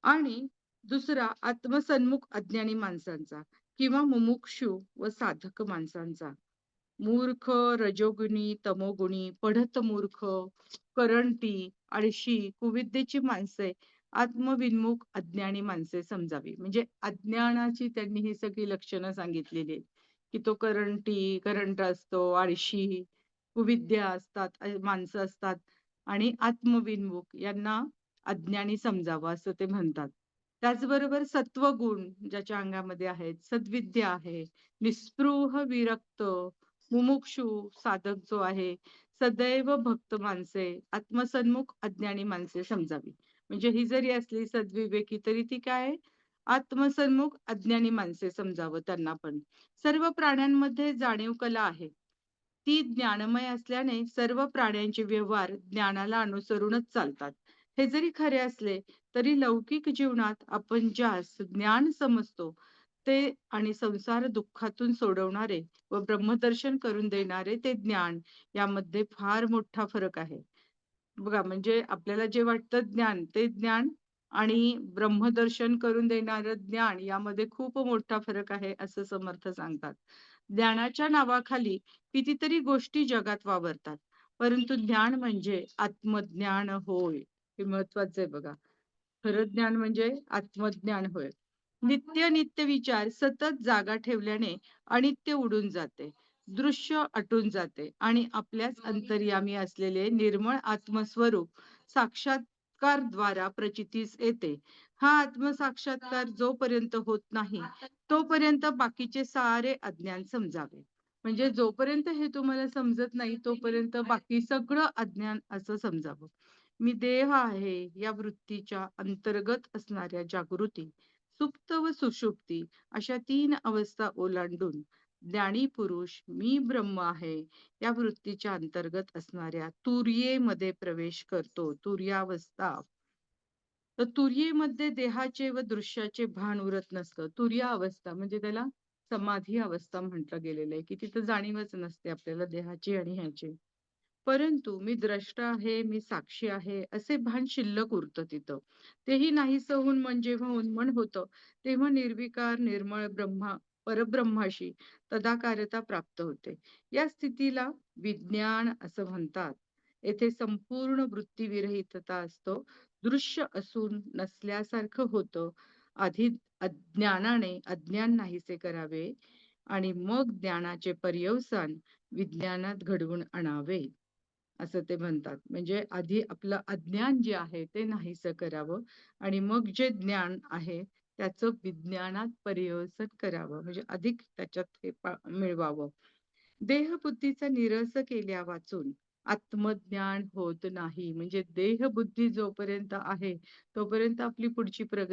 Speaker 3: आणि दुसरा आत्मसन्मुख अज्ञानी माणसांचा किंवा मुमुक्षु व साधक माणसांचा. मूर्ख, रजोगुणी, तमोगुणी, पढत मूर्ख, करंटी, आळशी, कुविद्येची माणसे आत्मविन्मुख अज्ञानी माणसे समजावी. म्हणजे अज्ञानाची त्यांनी ही सगळी लक्षणं सांगितलेली आहेत, की तो करंट असतो, आळशी, कुविद्य असतात, माणसं असतात आणि आत्मविन्मुख यांना अज्ञानी समजावं असं ते म्हणतात. त्याचबरोबर सत्वगुण ज्याच्या अंगामध्ये आहेत, सद्विद्या आहे, निस्पृह विरक्त, मुमुक्षु साधक जो आहे, सदैव भक्त माणसे, आत्मसन्मुख अज्ञानी माणसे समजावी. म्हणजे ही जरी असली सद्विवेकी तरी ती काय, आत्मसन्मुख अज्ञानी माणसे समजावं त्यांना पण. सर्व प्राण्यांमध्ये जाणीव कला आहे, ती ज्ञानमय असल्याने सर्व प्राण्यांचे व्यवहार ज्ञानाला अनुसरूनच चालतात. हे जरी खरे असले तरी लौकिक जीवनात आपण ज्यास ज्ञान समजतो ते आणि संसार दुःखातून सोडवणारे व ब्रह्मदर्शन करून देणारे ते ज्ञान, यामध्ये फार मोठा फरक आहे. बघा, म्हणजे आपल्याला जे वाटतं ज्ञान, ते ज्ञान आणि ब्रह्मदर्शन करून देणारं ज्ञान यामध्ये खूप मोठा फरक आहे असं समर्थ सांगतात. ज्ञानाच्या नावाखाली कितीतरी गोष्टी जगात वावरतात, परंतु ज्ञान म्हणजे आत्मज्ञान होय. हे महत्वाचं आहे बघा. खरं ज्ञान म्हणजे आत्मज्ञान होय. नित्य नित्य विचार सतत जागा ठेवल्याने अनित्य उडून जाते, दृश्य आटून जाते आणि आपल्याच अंतर्यामी असलेले निर्मळ आत्मस्वरूप साक्षात्कार द्वारा प्रचितीस येते. हा आत्मसाक्षात्कार जोपर्यंत होत नाही तोपर्यंत बाकीचे सारे अज्ञान समजावे. म्हणजे जोपर्यंत हे तुम्हाला समजत नाही तोपर्यंत बाकी सगळं अज्ञान असं समजावं. मी देह आहे या वृत्तीच्या अंतर्गत असणाऱ्या जागृती, सुप्त व सुषुप्ती अशा 3 अवस्था ओलांडून ज्ञानी पुरुष मी ब्रह्म आहे या वृत्तीच्या अंतर्गत असणाऱ्या तुर्येमध्ये प्रवेश करतो. तुर्यावस्था. तर तुर्येमध्ये देहाचे व दृश्याचे भान उरत नसतं. तुर्य अवस्था म्हणजे त्याला समाधी अवस्था म्हटलं गेलेलं आहे, की तिथं जाणीवच नसते आपल्याला देहाची आणि ह्याची. परंतु मी द्रष्टा आहे, मी साक्षी आहे असे भान शिल्लक उरतं तिथं. तेही नाहीसं होऊन मन जेव्हा उन्मन होतं, तेव्हा निर्विकार निर्मळ परब्रह्माशी तदाकारता प्राप्त होते. या स्थितीला विज्ञान असं म्हणतात. येथे संपूर्ण वृत्तीविरहितता असतो. दृश्य असून नसल्यासारखं होतं. आधी अज्ञानाने अज्ञान नाहीसे करावे आणि मग ज्ञानाचे पर्यवसान विज्ञानात घडवून आणावे असं ते म्हणतात. म्हणजे आधी आपलं अज्ञान जे आहे ते नाहीसं करावं आणि मग जे ज्ञान आहे त्याचं विज्ञानात पर्यवसन करावं, म्हणजे अधिक त्याच्यात हे मिळवावं. देहबुद्धीचा निरस केल्या वाचून आत्मज्ञान होत नाही. म्हणजे देहबुद्धी जोपर्यंत आहे तोपर्यंत आपली पुढची प्रगती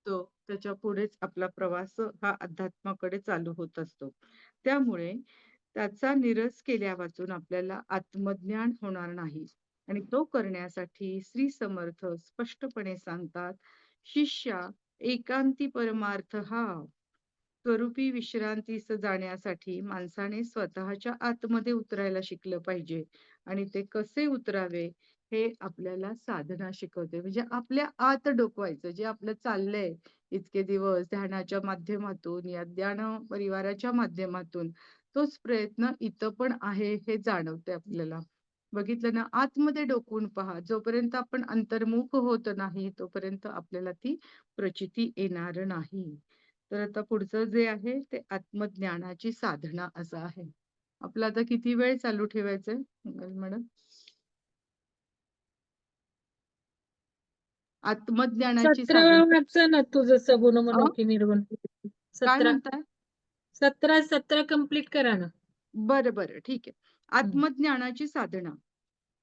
Speaker 3: तो त्याच्या पुढेच आपला प्रवास हा अध्यात्माकडे चालू होत असतो. त्यामुळे त्याचा निरस केल्या वाचून आपल्याला आत्मज्ञान होणार नाही. आणि तो करण्यासाठी श्री समर्थ स्पष्टपणे सांगतात, शिष्या एकांती परमार्थ हा स्वरूपी विश्रांतीस जाण्यासाठी माणसाने स्वतःच्या आतमध्ये उतरायला शिकलं पाहिजे. आणि ते कसे उतरावे हे आपल्याला साधना शिकवते. म्हणजे आपल्या आत डोकवायचं जे आपलं चाललंय इतके दिवस ध्यानाच्या माध्यमातून या ध्यान परिवाराच्या माध्यमातून, तोच प्रयत्न इथं पण आहे हे जाणवते आपल्याला. बघितलं ना, आतमध्ये डोकवून पहा. जोपर्यंत आपण अंतर्मुख होत नाही तोपर्यंत आपल्याला ती प्रचिती येणार नाही. तर आता पुढचं जे आहे ते आत्मज्ञानाची साधना असं आहे. आपलं आता किती वेळ चालू ठेवायचंय मॅडम? आत्मज्ञानाची
Speaker 2: 17
Speaker 3: साधना.
Speaker 2: वाचा ना तू, जसं
Speaker 3: अ?
Speaker 2: गुणमनोखी निर्गुण.
Speaker 3: काय
Speaker 2: 17
Speaker 3: म्हणताय?
Speaker 2: 17 कंप्लीट करा ना.
Speaker 3: बरं ठीक आहे. आत्मज्ञानाची साधना.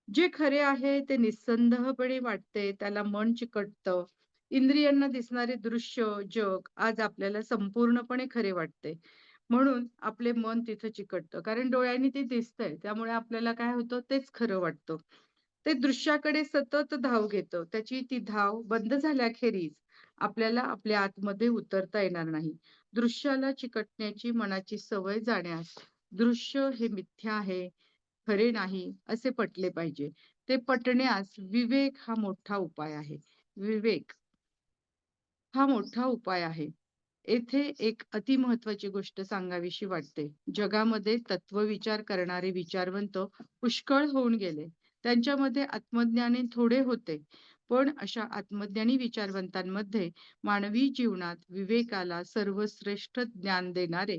Speaker 3: जे खरे आहे ते निस्संदेहपणे वाटते, त्याला मन चिकटतं. इंद्रियांना दिसणारे दृश्य जग आज आपल्याला संपूर्णपणे खरे वाटते. म्हणून आपले मन तिथं चिकटतं. कारण डोळ्यांनी ते दिसतंय. त्यामुळे आपल्याला काय होतं तेच खरं वाटतं. ते दृश्याकडे सतत धाव घेतं. त्याची ती धाव बंद झाल्याखेरीज आपल्याला आपल्या आतमध्ये उतरता येणार नाही. दृश्याला चिकटण्याची मनाची सवय जाण्यास दृश्य हे मिथ्या आहे, खरे नाही असे पटले पाहिजे. ते पटण्यास विवेक हा मोठा उपाय आहे. विवेक हा मोठा उपाय आहे. येथे एक अतिमहत्वाची गोष्ट सांगावीशी वाटते. जगामध्ये तत्वविचार करणारे विचारवंत पुष्कळ होऊन गेले. त्यांच्यामध्ये आत्मज्ञानी थोडे होते. पण अशा आत्मज्ञानी विचारवंतांमध्ये मानवी जीवनात विवेकाला सर्वश्रेष्ठ ज्ञान देणारे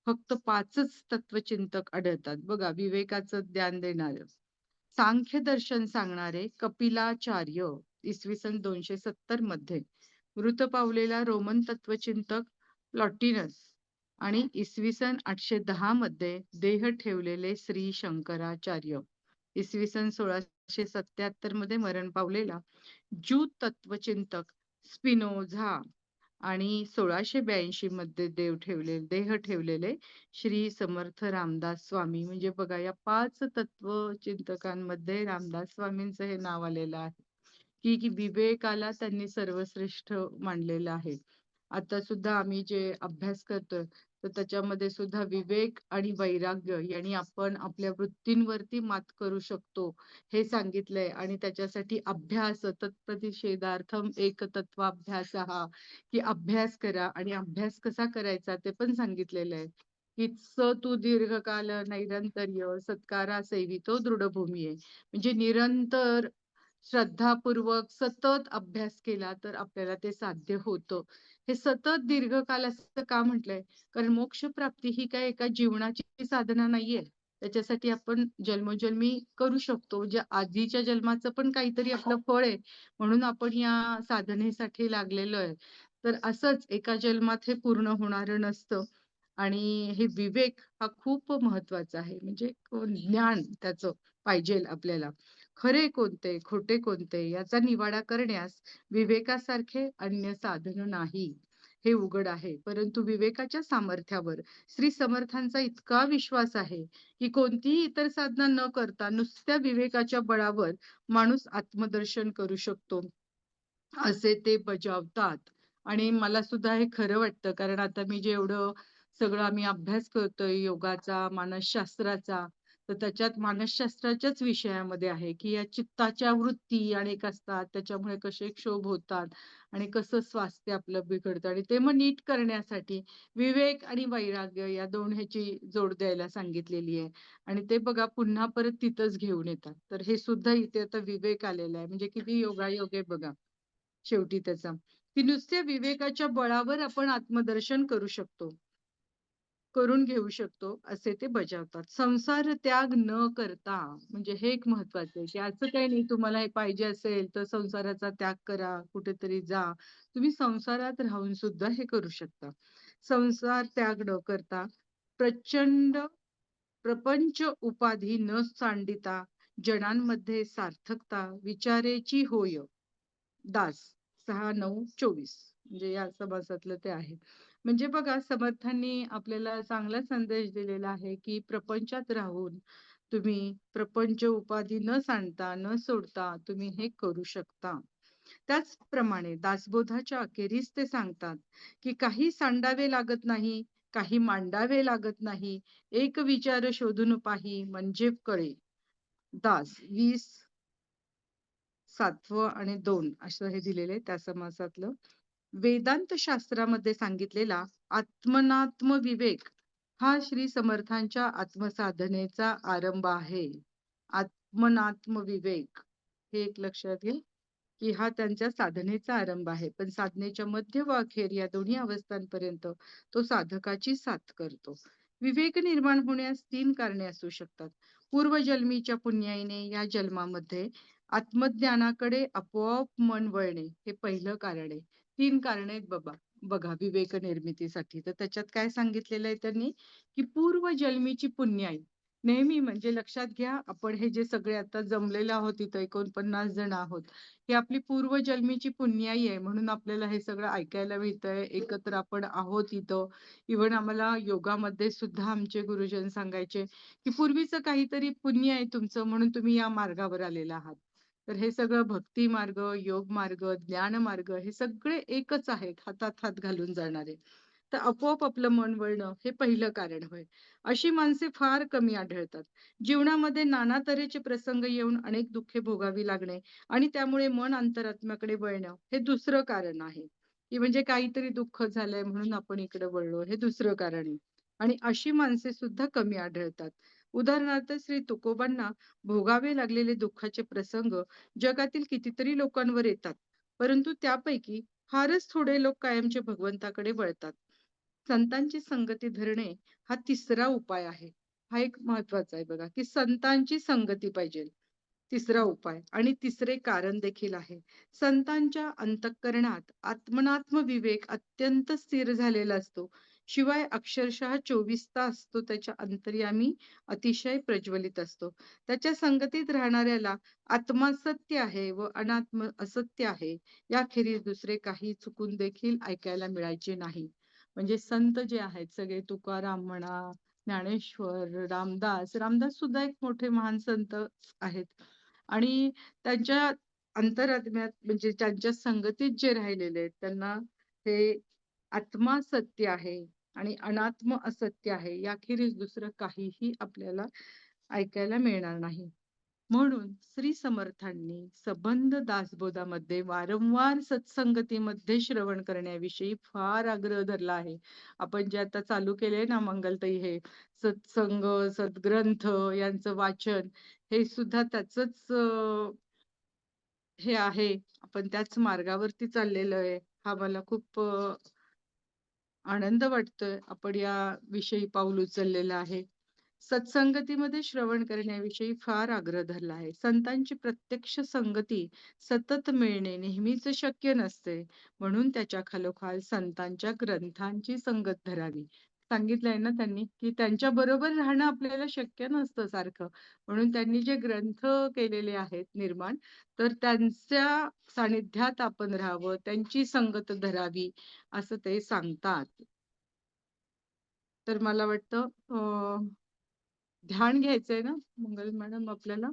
Speaker 3: फक्त 5च तत्वचिंतक आढळतात. बघा, विवेकाचं ज्ञान देणारे. सांख्य दर्शन सांगणारे कपिलाचार्य इसवी सन 270 मध्ये, मृत पावलेला रोमन तत्वचिंतक प्लॉटिनस आणि इसवी सन 810 मध्ये देह ठेवलेले श्री शंकराचार्य, इसवी सन 1677 मध्ये मरण पावलेला ज्यू तत्वचिंतक स्पिनोझा आणि 1682 मध्ये देह ठेवलेले श्री समर्थ रामदास स्वामी. म्हणजे बघा, या 5 तत्वचिंतकांमध्ये रामदास स्वामींचं हे नाव आलेलं आहे. की विवेकाला त्यांनी सर्वश्रेष्ठ मानलेलं आहे. आता सुद्धा आम्ही जे अभ्यास करतोय तर त्याच्यामध्ये सुद्धा विवेक आणि वैराग्य यांनी आपण आपल्या वृत्तींवरती मात करू शकतो हे सांगितलंय. आणि त्याच्यासाठी अभ्यास तत्प्रतिषेधार्थम एक तत्वाभ्यास हा, की अभ्यास करा. आणि अभ्यास कसा करायचा ते पण सांगितलेलं आहे. की स तू दीर्घकाल नैरंतर्य सत्कारा सेवितो दृढभूमी आहे. म्हणजे निरंतर श्रद्धापूर्वक सतत अभ्यास केला तर आपल्याला ते साध्य होतं. हे सतत दीर्घकाल असं का म्हटलंय? कारण मोक्ष प्राप्ती ही काय एका जीवनाची साधना नाहीये. त्याच्यासाठी आपण जन्मोजन्मी करू शकतो. म्हणजे आधीच्या जन्माचं पण काहीतरी आपलं फळ आहे. म्हणून आपण या साधनेसाठी लागलेलो आहे. तर असंच एका जन्मात हे पूर्ण होणारं नसतं. आणि हे विवेक हा खूप महत्वाचा आहे. म्हणजे ज्ञान त्याचं पाहिजे आपल्याला. खरे कोणते, खोटे कोणते याचा निवाडा करण्यास विवेकासारखे अन्य साधन नाही, हे उघड आहे. परंतु विवेकाच्या सामर्थ्यावर श्री समर्थांचा इतका विश्वास आहे की कोणतीही इतर साधना न करता नुसत्या विवेकाच्या बळावर माणूस आत्मदर्शन करू शकतो असे ते बजावतात. आणि मला सुद्धा हे खरं वाटतं. कारण आता मी जेवढं सगळं आम्ही अभ्यास करतोय योगाचा, मानसशास्त्राचा, तर त्याच्यात मानसशास्त्राच्याच विषयामध्ये आहे की या चित्ताच्या वृत्ती अनेक असतात, त्याच्यामुळे कसे क्षोभ होतात आणि कसं स्वास्थ्य आपलं बिघडतं. आणि ते मग नीट करण्यासाठी विवेक आणि वैराग्य या दोन ह्याची जोड द्यायला सांगितलेली आहे. आणि ते बघा पुन्हा परत तिथंच घेऊन येतात. तर हे सुद्धा इथे आता विवेक आलेला आहे. म्हणजे किती योगायोग आहे बघा शेवटी त्याचा, की नुसत्या विवेकाच्या बळावर आपण आत्मदर्शन करू शकतो. करून घेऊ शकतो असे ते बजावतात. संसार त्याग न करता, म्हणजे हे एक महत्वाचं आहे, की असं काही नाही तुम्हाला हे पाहिजे असेल तर संसाराचा त्याग करा, कुठेतरी जा. तुम्ही संसारात राहून सुद्धा हे करू शकता. संसार त्याग न करता प्रचंड प्रपंच उपाधी न सांडिता जनांमध्ये सार्थकता विचारेची होय. दास 6-9-24 म्हणजे या समासातलं ते आहे. म्हणजे बघा समर्थांनी आपल्याला चांगला संदेश दिलेला आहे की प्रपंचात राहून तुम्ही प्रपंच उपाधी न सांडता न सोडता तुम्ही हे करू शकता. त्याचप्रमाणे दासबोधाच्या अखेरीस ते सांगतात की काही सांडावे लागत नाही, काही मांडावे लागत नाही, एक विचार शोधून पाही म्हणजे कळे. दास 20 आणि 2 असं हे दिलेलं आहे त्या समासातलं. वेदांत शास्त्रामध्ये सांगितलेला आत्मनात्म विवेक हा श्री समर्थांच्या आत्मसाधनेचा आरंभ आहे. आत्मनात्म विवेक हे एक लक्षात घ्या की हा त्यांच्या साधनेचा आरंभ आहे, पण साधनेच्या मध्य व अखेर या दोन्ही अवस्थांपर्यंत तो साधकाची साथ करतो. विवेक निर्माण होण्यास 3 कारणे असू शकतात. पूर्वजन्मीच्या पुण्याईने या जन्मामध्ये आत्मज्ञानाकडे आपोआप मन वळणे हे पहिलं कारण आहे. 3 कारणे आहेत बघा विवेक निर्मितीसाठी. तर त्याच्यात काय सांगितलेलं आहे त्यांनी की पूर्वजन्मीची पुण्याई नेहमी, म्हणजे लक्षात घ्या, आपण हे जे सगळे आता जमलेले आहोत इथं 49 जण आहोत, ही आपली पूर्वजन्मीची पुण्याई आहे, म्हणून आपल्याला हे सगळं ऐकायला मिळतंय, एकत्र आपण आहोत इथं. इव्हन आम्हाला योगामध्ये सुद्धा आमचे गुरुजन सांगायचे की पूर्वीचं काहीतरी पुण्य आहे तुमचं, म्हणून तुम्ही या मार्गावर आलेला आहात. तर हे सगळं भक्ती मार्ग, योग मार्ग, ज्ञान मार्ग हे सगळे एकच आहेत, हातात हात घालून जाणारे. तर आपोआप आपलं मन वळणं हे पहिलं कारण होय. अशी माणसे फार कमी आढळतात. जीवनामध्ये नाना तऱ्हेचे प्रसंग येऊन अनेक दुःखे भोगावी लागणे आणि त्यामुळे मन अंतरात्म्याकडे वळणं हे दुसरं कारण आहे. की म्हणजे काहीतरी दुःख झालंय म्हणून आपण इकडे वळलो, हे दुसरं कारण आहे. आणि अशी माणसे सुद्धा कमी आढळतात. उदाहरणार्थ श्री तुकोबांना भोगावे लागलेले दुःखाचे प्रसंग जगातील कितीतरी लोकांवर येतात, परंतु त्यापैकी फारच थोडे लोक कायमचे भगवंताकडे वळतात. संतांची संगती धरणे हा तिसरा उपाय आहे. हा एक महत्वाचा आहे बघा, की संतांची संगती पाहिजे. तिसरा उपाय आणि तिसरे कारण देखील आहे. संतांच्या अंतःकरणात आत्मनात्म विवेक अत्यंत स्थिर झालेला असतो. शिवाय अक्षरशः 24 तास तो त्याच्या अंतर्यामी अतिशय प्रज्वलित असतो. त्याच्या संगतीत राहणाऱ्याला आत्मा सत्य आहे व अनात्म असत्य आहे याखेरीज दुसरे काही चुकून देखील ऐकायला मिळायचे नाही. म्हणजे संत जे आहेत सगळे, तुकाराम म्हणा, ज्ञानेश्वर, रामदास सुद्धा एक मोठे महान संत आहेत. आणि त्यांच्या अंतरात्म्यात, म्हणजे त्यांच्या संगतीत जे राहिलेले आहेत त्यांना हे आत्मा सत्य आहे आणि अनात्म असत्य आहे याखेरीज दुसरं काहीही आपल्याला ऐकायला मिळणार नाही. म्हणून श्री समर्थांनी सबंध दासबोधामध्ये वारंवार सत्संगतीमध्ये श्रवण करण्याविषयी फार आग्रह धरला आहे. आपण जे आता चालू केले ना मंगलताई, हे सत्संग, सद्ग्रंथ यांचं वाचन, हे सुद्धा त्याचंच हे आहे. आपण त्याच मार्गावरती चाललेलो आहे. हा मला खूप आनंद वाटतोय आपण या विषयी पाऊल उचललेलं आहे. सत्संगतीमध्ये श्रवण करण्याविषयी फार आग्रह धरला आहे. संतांची प्रत्यक्ष संगती सतत मिळणे नेहमीच शक्य नसते, म्हणून त्याच्या खालोखाल संतांच्या ग्रंथांची संगत धरावी. सांगितलंय ना त्यांनी की त्यांच्या बरोबर राहणं आपल्याला शक्य नसतं सारखं, म्हणून त्यांनी जे ग्रंथ केलेले आहेत निर्माण, तर त्यांच्या सानिध्यात आपण राहावं, त्यांची संगत धरावी असं ते सांगतात. तर मला वाटतं ध्यान घ्यायचंय ना मंगल मॅडम आपल्याला?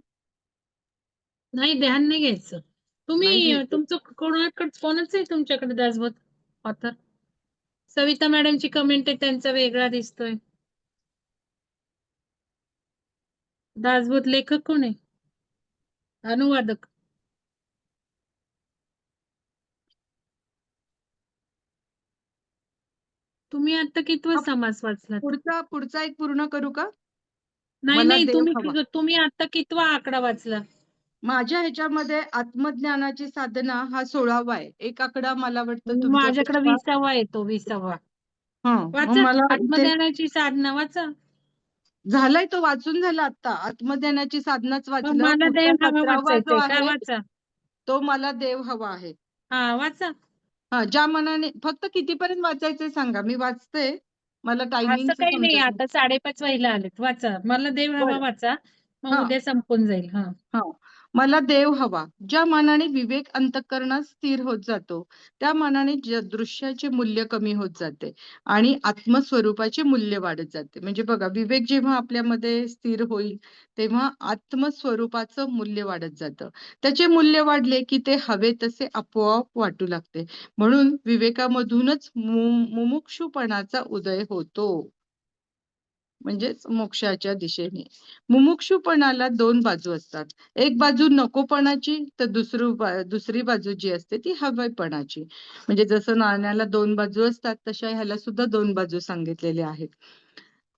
Speaker 2: नाही, ध्यान नाही घ्यायचं.
Speaker 3: नाही
Speaker 2: तुम्ही
Speaker 3: घ्यायचं.
Speaker 2: तुमचं कोणाचं आहे तुमच्याकडे दासबोध ऑथर? सविता मॅडमची कमेंट आहे, त्यांचा वेगळा दिसतोय. दासबोध लेखक कोण आहे? अनुवादक? तुम्ही आता कितवा समास वाचलात?
Speaker 3: पुढचा एक पूर्ण करू का?
Speaker 2: नाही
Speaker 3: मला
Speaker 2: नाही,
Speaker 3: देव हवा.
Speaker 2: तुम्ही आता कितवा आकडा वाचला?
Speaker 3: माझ्या ह्याच्यामध्ये आत्मज्ञानाची साधना हा 16वा आहे. एक आकडा मला वाटतं
Speaker 2: माझ्याकडे
Speaker 3: तुमच्यापेक्षा
Speaker 2: 20वा येतो, 20वा.
Speaker 3: मग
Speaker 2: वाचा
Speaker 3: मला इथे
Speaker 2: आत्मध्यानाची साधना वाचा.
Speaker 3: झालाय, तो वाचून झाला आता. आत्मध्यानाची साधनाच
Speaker 2: मग
Speaker 3: वाचलं.
Speaker 2: मला
Speaker 3: पुढचा
Speaker 2: देव हवा
Speaker 3: 17वा जो
Speaker 2: वाचायचंय का?
Speaker 3: आहे
Speaker 2: वाचा.
Speaker 3: तो मला देव हवा आहे.
Speaker 2: हा वाचा.
Speaker 3: हा, ज्या मनाने, फक्त कितीपर्यंत वाचायचंय सांगा, मी वाचते. मला
Speaker 2: असं
Speaker 3: टायमिंगच
Speaker 2: काही नाही,
Speaker 3: समजत नाही.
Speaker 2: आता 5:30 व्हायला आलेत. वाचा. मला देव हवा
Speaker 3: बरं.
Speaker 2: वाचा. मग
Speaker 3: हा
Speaker 2: उद्या संपून जाईल. हा
Speaker 3: हा मला देव हवा, ज्या मनाने विवेक अंतःकरणात स्थिर होत जातो, त्या मनाने दृश्याचे मूल्य कमी होत जाते आणि आत्मस्वरूपाचे मूल्य वाढत जाते. म्हणजे बघा, विवेक जेव्हा आपल्यामध्ये स्थिर होईल तेव्हा आत्मस्वरूपाचं मूल्य वाढत जातं. त्याचे मूल्य वाढले की ते हवे तसे आपोआप वाटू लागते. म्हणून विवेकामधूनच मुमुक्षुपणाचा उदय होतो, म्हणजेच मोक्षाच्या दिशेने. मुमुक्षुपणाला दोन बाजू असतात. एक बाजू नकोपणाची, तर दुसरी बाजू जी असते ती हवेपणाची. म्हणजे जसं नाण्याला दोन बाजू असतात, तशा ह्याला सुद्धा दोन बाजू सांगितलेल्या आहेत.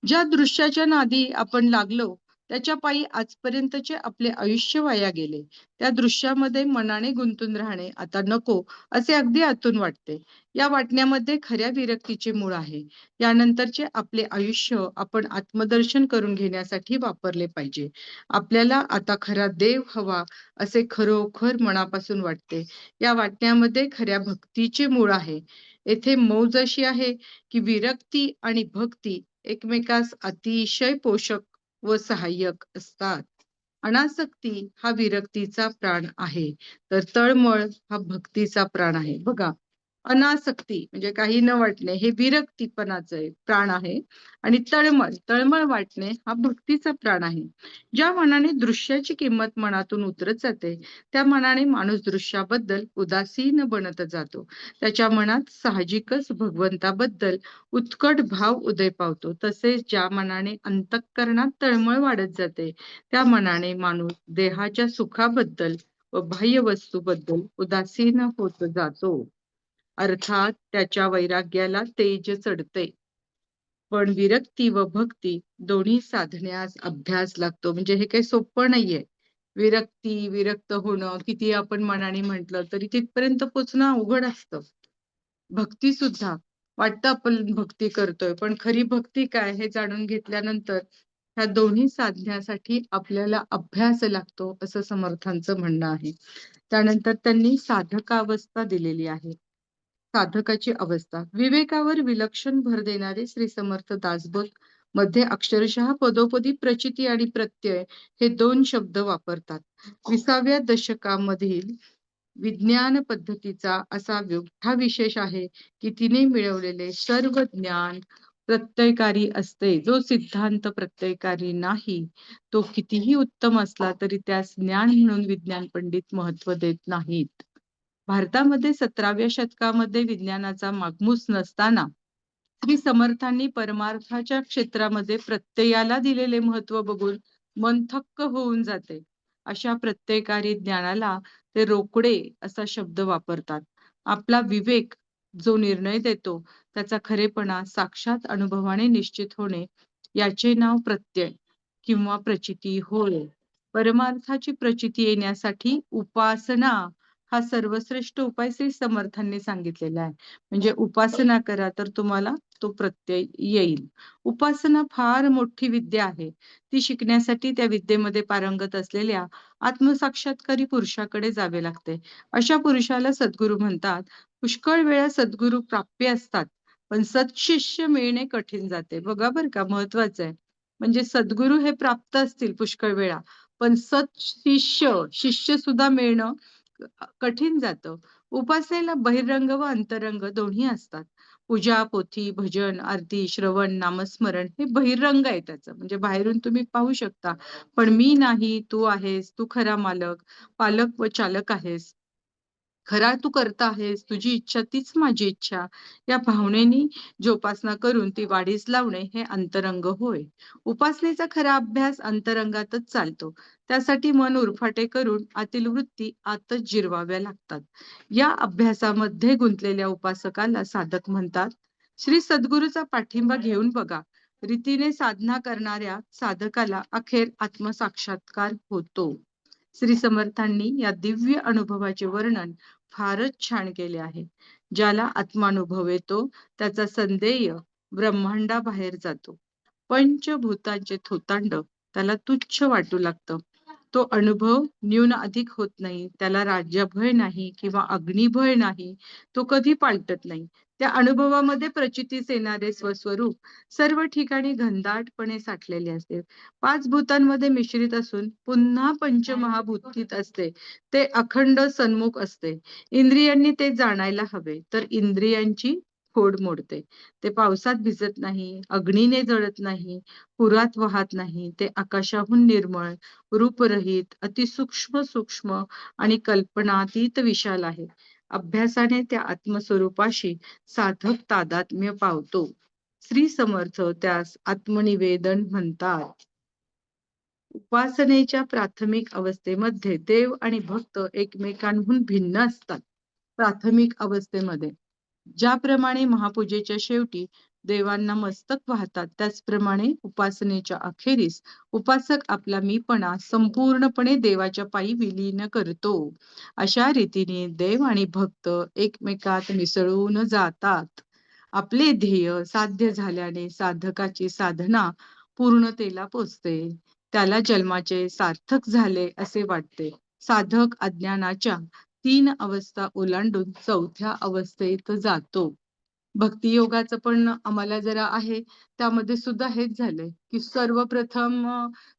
Speaker 3: ज्या दृश्याच्या नादी आपण लागलो त्याच्या पायी आजपर्यंतचे आपले आयुष्य वाया गेले. त्या दृश्यामध्ये मनाने गुंतून राहणे आता नको असे अगदी आतून वाटते. या वाटण्यामध्ये खऱ्या विरक्तीचे मूळ आहे. यानंतरचे आपले आयुष्य आपण आत्मदर्शन करून घेण्यासाठी वापरले पाहिजे. आपल्याला आता खरा देव हवा असे खरोखर मनापासून वाटते. या वाटण्यामध्ये खऱ्या भक्तीचे मूळ आहे. येथे मौज अशी आहे की विरक्ती आणि भक्ती एकमेकास अतिशय पोषक व सहाय्यक असतात. अनासक्ती हा विरक्तीचा प्राण आहे, तर तळमळ हा भक्तीचा प्राण आहे. बघा, अनासक्ती म्हणजे काही न वाटणे हे विरक्तीपणाचे प्राण आहे आणि तळमळ वाटणे हा भक्तीचा प्राण आहे. ज्या मनाने दृश्याची किंमत मनातून उतरत जाते त्या मनाने माणूस दृश्याबद्दल उदासीन बनत जातो. त्याच्या मनात साहजिकच भगवंताबद्दल उत्कट भाव उदय पावतो. तसेच ज्या मनाने अंतःकरणात तळमळ वाढत जाते त्या मनाने माणूस देहाच्या सुखाबद्दल व बाह्य वस्तूबद्दल उदासीन होत जातो. अर्थात त्याच्या वैराग्याला तेज चढते. पण विरक्ती व भक्ती दोन्ही साधण्यास अभ्यास लागतो. म्हणजे हे काही सोपं नाहीये. विरक्त होणं किती आपण मनाने म्हटलं तरी तिथपर्यंत पोचणं अवघड असतं. भक्ती सुद्धा वाटतं आपण भक्ती करतोय, पण खरी भक्ती काय हे जाणून घेतल्यानंतर ह्या दोन्ही साधण्यासाठी आपल्याला अभ्यास लागतो, असं समर्थांचं म्हणणं आहे. त्यानंतर त्यांनी साधकावस्था दिलेली आहे. साधकाची अवस्था. विवेकावर विलक्षण भर देणारे श्री समर्थ दासबोध मध्ये अक्षरशः पदोपदी प्रचिती आणि प्रत्यय हे दोन शब्द वापरतात. 20व्या दशकामधील विज्ञान पद्धतीचा असा मोठा विशेष आहे की तिने मिळवलेले सर्व ज्ञान प्रत्ययकारी असते. जो सिद्धांत प्रत्ययकारी नाही तो कितीही उत्तम असला तरी त्यास ज्ञान म्हणून विज्ञान पंडित महत्व देत नाहीत. भारतामध्ये 17व्या शतकामध्ये विज्ञानाचा मागमूस नसताना श्री समर्थांनी परमार्थाच्या क्षेत्रामध्ये प्रत्ययाला दिलेले महत्व बघून मन थक्क होऊन जाते. अशा प्रत्ययकारी ज्ञानाला ते रोकडे असा शब्द वापरतात. आपला विवेक जो निर्णय देतो त्याचा खरेपणा साक्षात अनुभवाने निश्चित होणे याचे नाव प्रत्यय किंवा प्रचिती होय. परमार्थाची प्रचिती येण्यासाठी उपासना हा सर्वश्रेष्ठ उपाय श्री समर्थांनी सांगितलेला आहे. म्हणजे उपासना करा तर तुम्हाला तो प्रत्यय येईल. उपासना फार मोठी विद्या आहे. ती शिकण्यासाठी त्या विद्येमध्ये पारंगत असलेल्या आत्मसाक्षात्कारी पुरुषाकडे जावे लागते. अशा पुरुषाला सद्गुरू म्हणतात. पुष्कळ वेळा सद्गुरू प्राप्य असतात, पण सत्शिष्य मिळणे कठीण जाते. बघा बरं का, महत्वाचं आहे. म्हणजे सद्गुरू हे प्राप्त असतील पुष्कळ वेळा, पण शिष्य सुद्धा मिळणं कठीण जातं. उपासनेला बहिरंग व अंतरंग दोन्ही असतात. पूजा, पोथी, भजन, आरती, श्रवण, नामस्मरण हे बहिरंग आहे त्याचं. म्हणजे बाहेरून तुम्ही पाहू शकता, पण मी नाही, तू आहेस, तू खरा पालक व चालक आहेस, खरा तू करता आहेस, तुझी इच्छा तीच माझी इच्छा, या भावनेनी जोपासना करून ती वाढीस लावणे हे अंतरंग होय. उपासनेचा खरा अभ्यास अंतरंगातच चालतो. त्यासाठी मन उरफाटे करून आतील वृत्ती आतच जिरवाव्या लागतात. या अभ्यासामध्ये गुंतलेल्या उपासकाला साधक म्हणतात. श्री सद्गुरूचा पाठिंबा घेऊन बघा, रीतीने साधना करणाऱ्या साधकाला अखेर आत्मसाक्षात्कार होतो. श्री समर्थांनी या दिव्य अनुभवाचे वर्णन फारच छान केले आहे. ज्याला आत्मानुभव येतो त्याचा संदेह ब्रह्मांडाबाहेर जातो. पंचभूतांचे थोतांड त्याला तुच्छ वाटू लागतं. तो अनुभव न्यून अधिक होत नाही. त्याला राज्यभय नाही किंवा अग्निभय नाही. तो कधी पालटत नाही. त्या अनुभवामध्ये प्रचितीस येणारे स्वस्वरूप सर्व ठिकाणी घनदाटपणे साठलेले असते. 5 भूतांमध्ये मिश्रित असून पुन्हा पंचमहाभूतीत असते. ते अखंड सन्मुख असते. इंद्रियांनी ते जाणायला हवे, तर इंद्रियांची फोड मोडते. ते पावसात भिजत नाही, अग्नीने जळत नाही, पुरात वाहत नाही. ते आकाशाहून निर्मळ, रूपरहित, अतिसूक्ष्म सूक्ष्म आणि कल्पनातीत विशाल आहे. अभ्यासाने त्या आत्मस्वरूपाशी साधक तादात्म्य पावतो. श्री समर्थ त्यास आत्मनिवेदन म्हणतात. उपासनेच्या प्राथमिक अवस्थेमध्ये देव आणि भक्त एकमेकांहून भिन्न असतात. प्राथमिक अवस्थेमध्ये ज्याप्रमाणे महापूजेच्या शेवटी देवांना मस्तक वाहतात, त्याचप्रमाणे उपासनेच्या अखेरीस उपासक आपला मीपणा संपूर्णपणे देवाच्या पायी विलीन करतो. अशा रीतीने देव आणि भक्त एकमेकात मिसळून जातात. आपले ध्येय साध्य झाल्याने साधकाची साधना पूर्णतेला पोचते. त्याला जन्माचे सार्थक झाले असे वाटते. साधक अज्ञानाच्या 3 अवस्था ओलांडून 4थ्या अवस्थेत जातो. भक्तियोगाचं पण आम्हाला जरा आहे. त्यामध्ये सुद्धा हेच झालंय, की सर्वप्रथम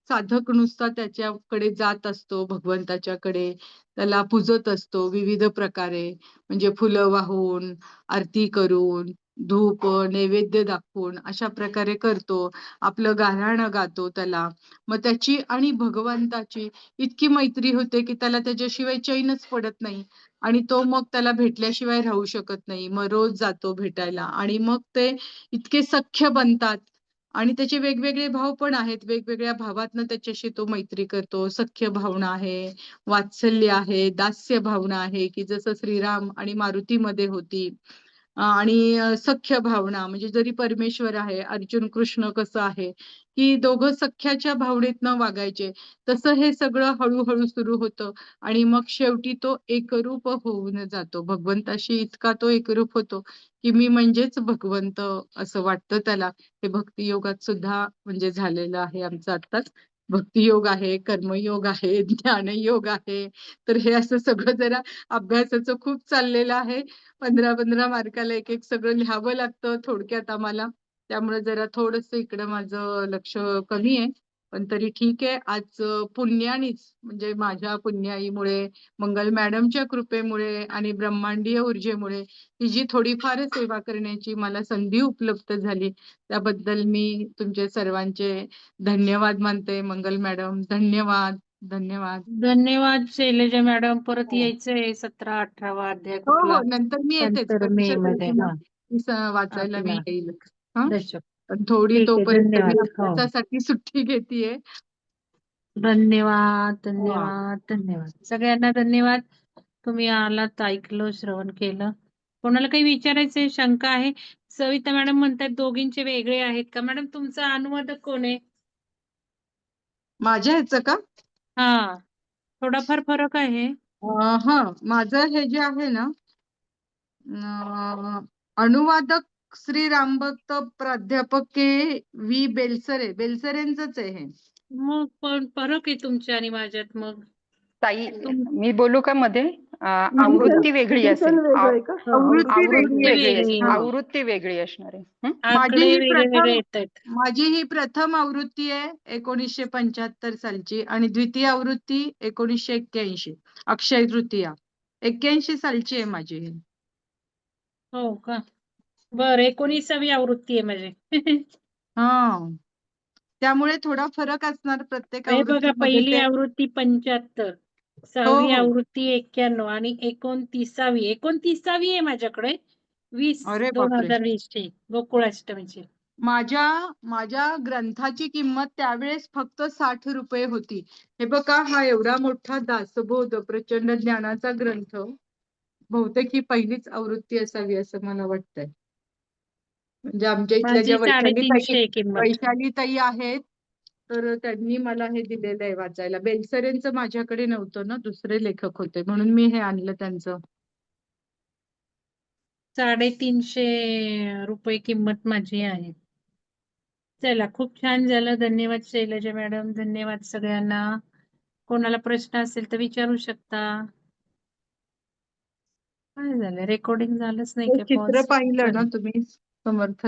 Speaker 3: साधक नुसता त्याच्याकडे जात असतो, भगवंताच्याकडे. त्याला पूजत असतो विविध प्रकारे. म्हणजे फुलं वाहून, आरती करून, धूप, नैवेद्य दाखवून अशा प्रकारे करतो. आपलं गाऱ्हाणं गातो त्याला. मग त्याची आणि भगवंताची इतकी मैत्री होते, की त्याला त्याच्याशिवाय चैनच पडत नाही. आणि तो मग त्याला भेटल्याशिवाय राहू शकत नाही. मग रोज जातो भेटायला आणि मग ते इतके सख्य बनतात. आणि त्याचे वेगवेगळे भाव पण आहेत. वेगवेगळ्या भावातनं त्याच्याशी तो मैत्री करतो. सख्य भावना आहे, वात्सल्य आहे, दास्य भावना आहे, की जसं श्रीराम आणि मारुतीमध्ये होती. आणि सख्य भावना म्हणजे जरी परमेश्वर आहे, अर्जुन कृष्ण कसं आहे, की दोघं सख्याच्या भावनेतनं वागायचे. तसं हे सगळं हळूहळू सुरू होतं. आणि मग शेवटी तो एकरूप होऊन जातो. भगवंताशी इतका तो एकरूप होतो, की मी म्हणजेच भगवंत असं वाटतं त्याला. हे भक्तियोगात सुद्धा म्हणजे झालेलं आहे आमचं आत्ताच. भक्तियोग आहे, कर्मयोग आहे, ज्ञानयोग आहे. तर हे असं सगळं जरा अभ्यासाचं खूप चाललेलं आहे. 15-15 मार्काला एक सगळं लिहावं लागतं थोडक्यात आम्हाला. त्यामुळे जरा थोडंसं इकडं माझं लक्ष कमी आहे. पण तरी ठीक आहे. आज पुण्यानीच म्हणजे माझ्या पुण्याईमुळे, मंगल मॅडमच्या कृपेमुळे आणि ब्रह्मांडीय ऊर्जेमुळे ही जी थोडीफार सेवा करण्याची मला संधी उपलब्ध झाली, त्याबद्दल मी तुमचे सर्वांचे धन्यवाद मानते. मंगल मॅडम धन्यवाद. धन्यवाद.
Speaker 2: धन्यवाद शैलजा मॅडम. परत
Speaker 3: हो.
Speaker 2: यायचंय 17-18वा अध्याय
Speaker 3: हो
Speaker 2: कुठला
Speaker 3: हो, नंतर मी येतेच.
Speaker 2: नंतर मे मध्ये. हा
Speaker 3: वाचायला मी
Speaker 2: आपला
Speaker 3: येईल. हा,
Speaker 2: दशक.
Speaker 3: पण थोडी
Speaker 2: ठीक आहे,
Speaker 3: तोपर्यंत मी
Speaker 2: धन्यवाद. हो,
Speaker 3: अभ्यासासाठी सुट्टी घेतेय.
Speaker 2: धन्यवाद
Speaker 3: वा.
Speaker 2: धन्यवाद धन्यवाद सगळ्यांना धन्यवाद. तुम्ही आलात, ऐकलं, श्रवण केलं. कोणाला काही विचारायचंय, शंका आहे? सविता मॅडम म्हणतात दोघींचे वेगळे आहेत का? मॅडम तुमचा अनुवादक कोण आहे?
Speaker 3: माझ्या ह्याचं का?
Speaker 2: हा, थोडाफार फरक आहे.
Speaker 3: हा, माझं हे जे आहे ना, अनुवादक श्री रामभक्त प्राध्यापक के. बेलसरे, बेलसरेंचंच आहे हे.
Speaker 2: मग पण फरक आहे तुमच्या आणि माझ्यात. मग
Speaker 4: ताई,
Speaker 2: तुम
Speaker 4: मी बोलू का मध्ये? आवृत्ती वेगळी असेल.
Speaker 3: आवृत्ती वेगळी आहे. हा.
Speaker 4: आवृत्ती वेगळी असणार आहे.
Speaker 3: माझी
Speaker 2: आकडे
Speaker 3: ही
Speaker 2: वेगळे वेगळे
Speaker 3: प्रथम
Speaker 2: येत आहेत.
Speaker 3: माझी ही प्रथम आवृत्ती आहे 1975 सालची आणि द्वितीय आवृत्ती 1981 अक्षय तृतीया 81 सालची आहे माझी ही.
Speaker 2: हो का? बर, 19वी आवृत्ती आहे माझी.
Speaker 3: हा, त्यामुळे थोडा फरक असणार प्रत्येक
Speaker 2: हे बघा,
Speaker 3: आवृत्तीमध्ये
Speaker 2: पहिली
Speaker 3: ते.
Speaker 2: आवृत्ती 75,
Speaker 3: हो
Speaker 2: 6वी
Speaker 3: हो.
Speaker 2: आवृत्ती 91 आणि 29वी आहे माझ्याकडे. 20
Speaker 3: अरे बापरे.
Speaker 2: 2020 ची गोकुळाष्टमीची.
Speaker 3: माझ्या ग्रंथाची किंमत त्यावेळेस फक्त 60 रुपये होती. हे बघा, हा एवढा मोठा दासबोध प्रचंड ज्ञानाचा ग्रंथ बहुतेक ही पहिलीच आवृत्ती असावी असं मला वाटतंय. म्हणजे आमच्या इथल्या
Speaker 2: माझी
Speaker 3: ज्या
Speaker 2: 350 किंमत.
Speaker 3: वैशाली ताई आहेत, तर त्यांनी मला हे दिलेलं आहे वाचायला. बेलसरेंचं माझ्याकडे नव्हतं ना, दुसरे लेखक होते म्हणून मी हे आणलं त्यांचं.
Speaker 2: ₹350 किंमत माझी आहे. चला, खूप छान झालं. धन्यवाद शैलजा मॅडम. धन्यवाद सगळ्यांना. कोणाला प्रश्न असेल तर विचारू शकता. काय झालं? रेकॉर्डिंग झालंच नाही
Speaker 3: ते
Speaker 2: काय?
Speaker 3: चित्र
Speaker 2: पॉज.
Speaker 3: पाहिलं ना
Speaker 2: चला.
Speaker 3: तुम्ही समर्थ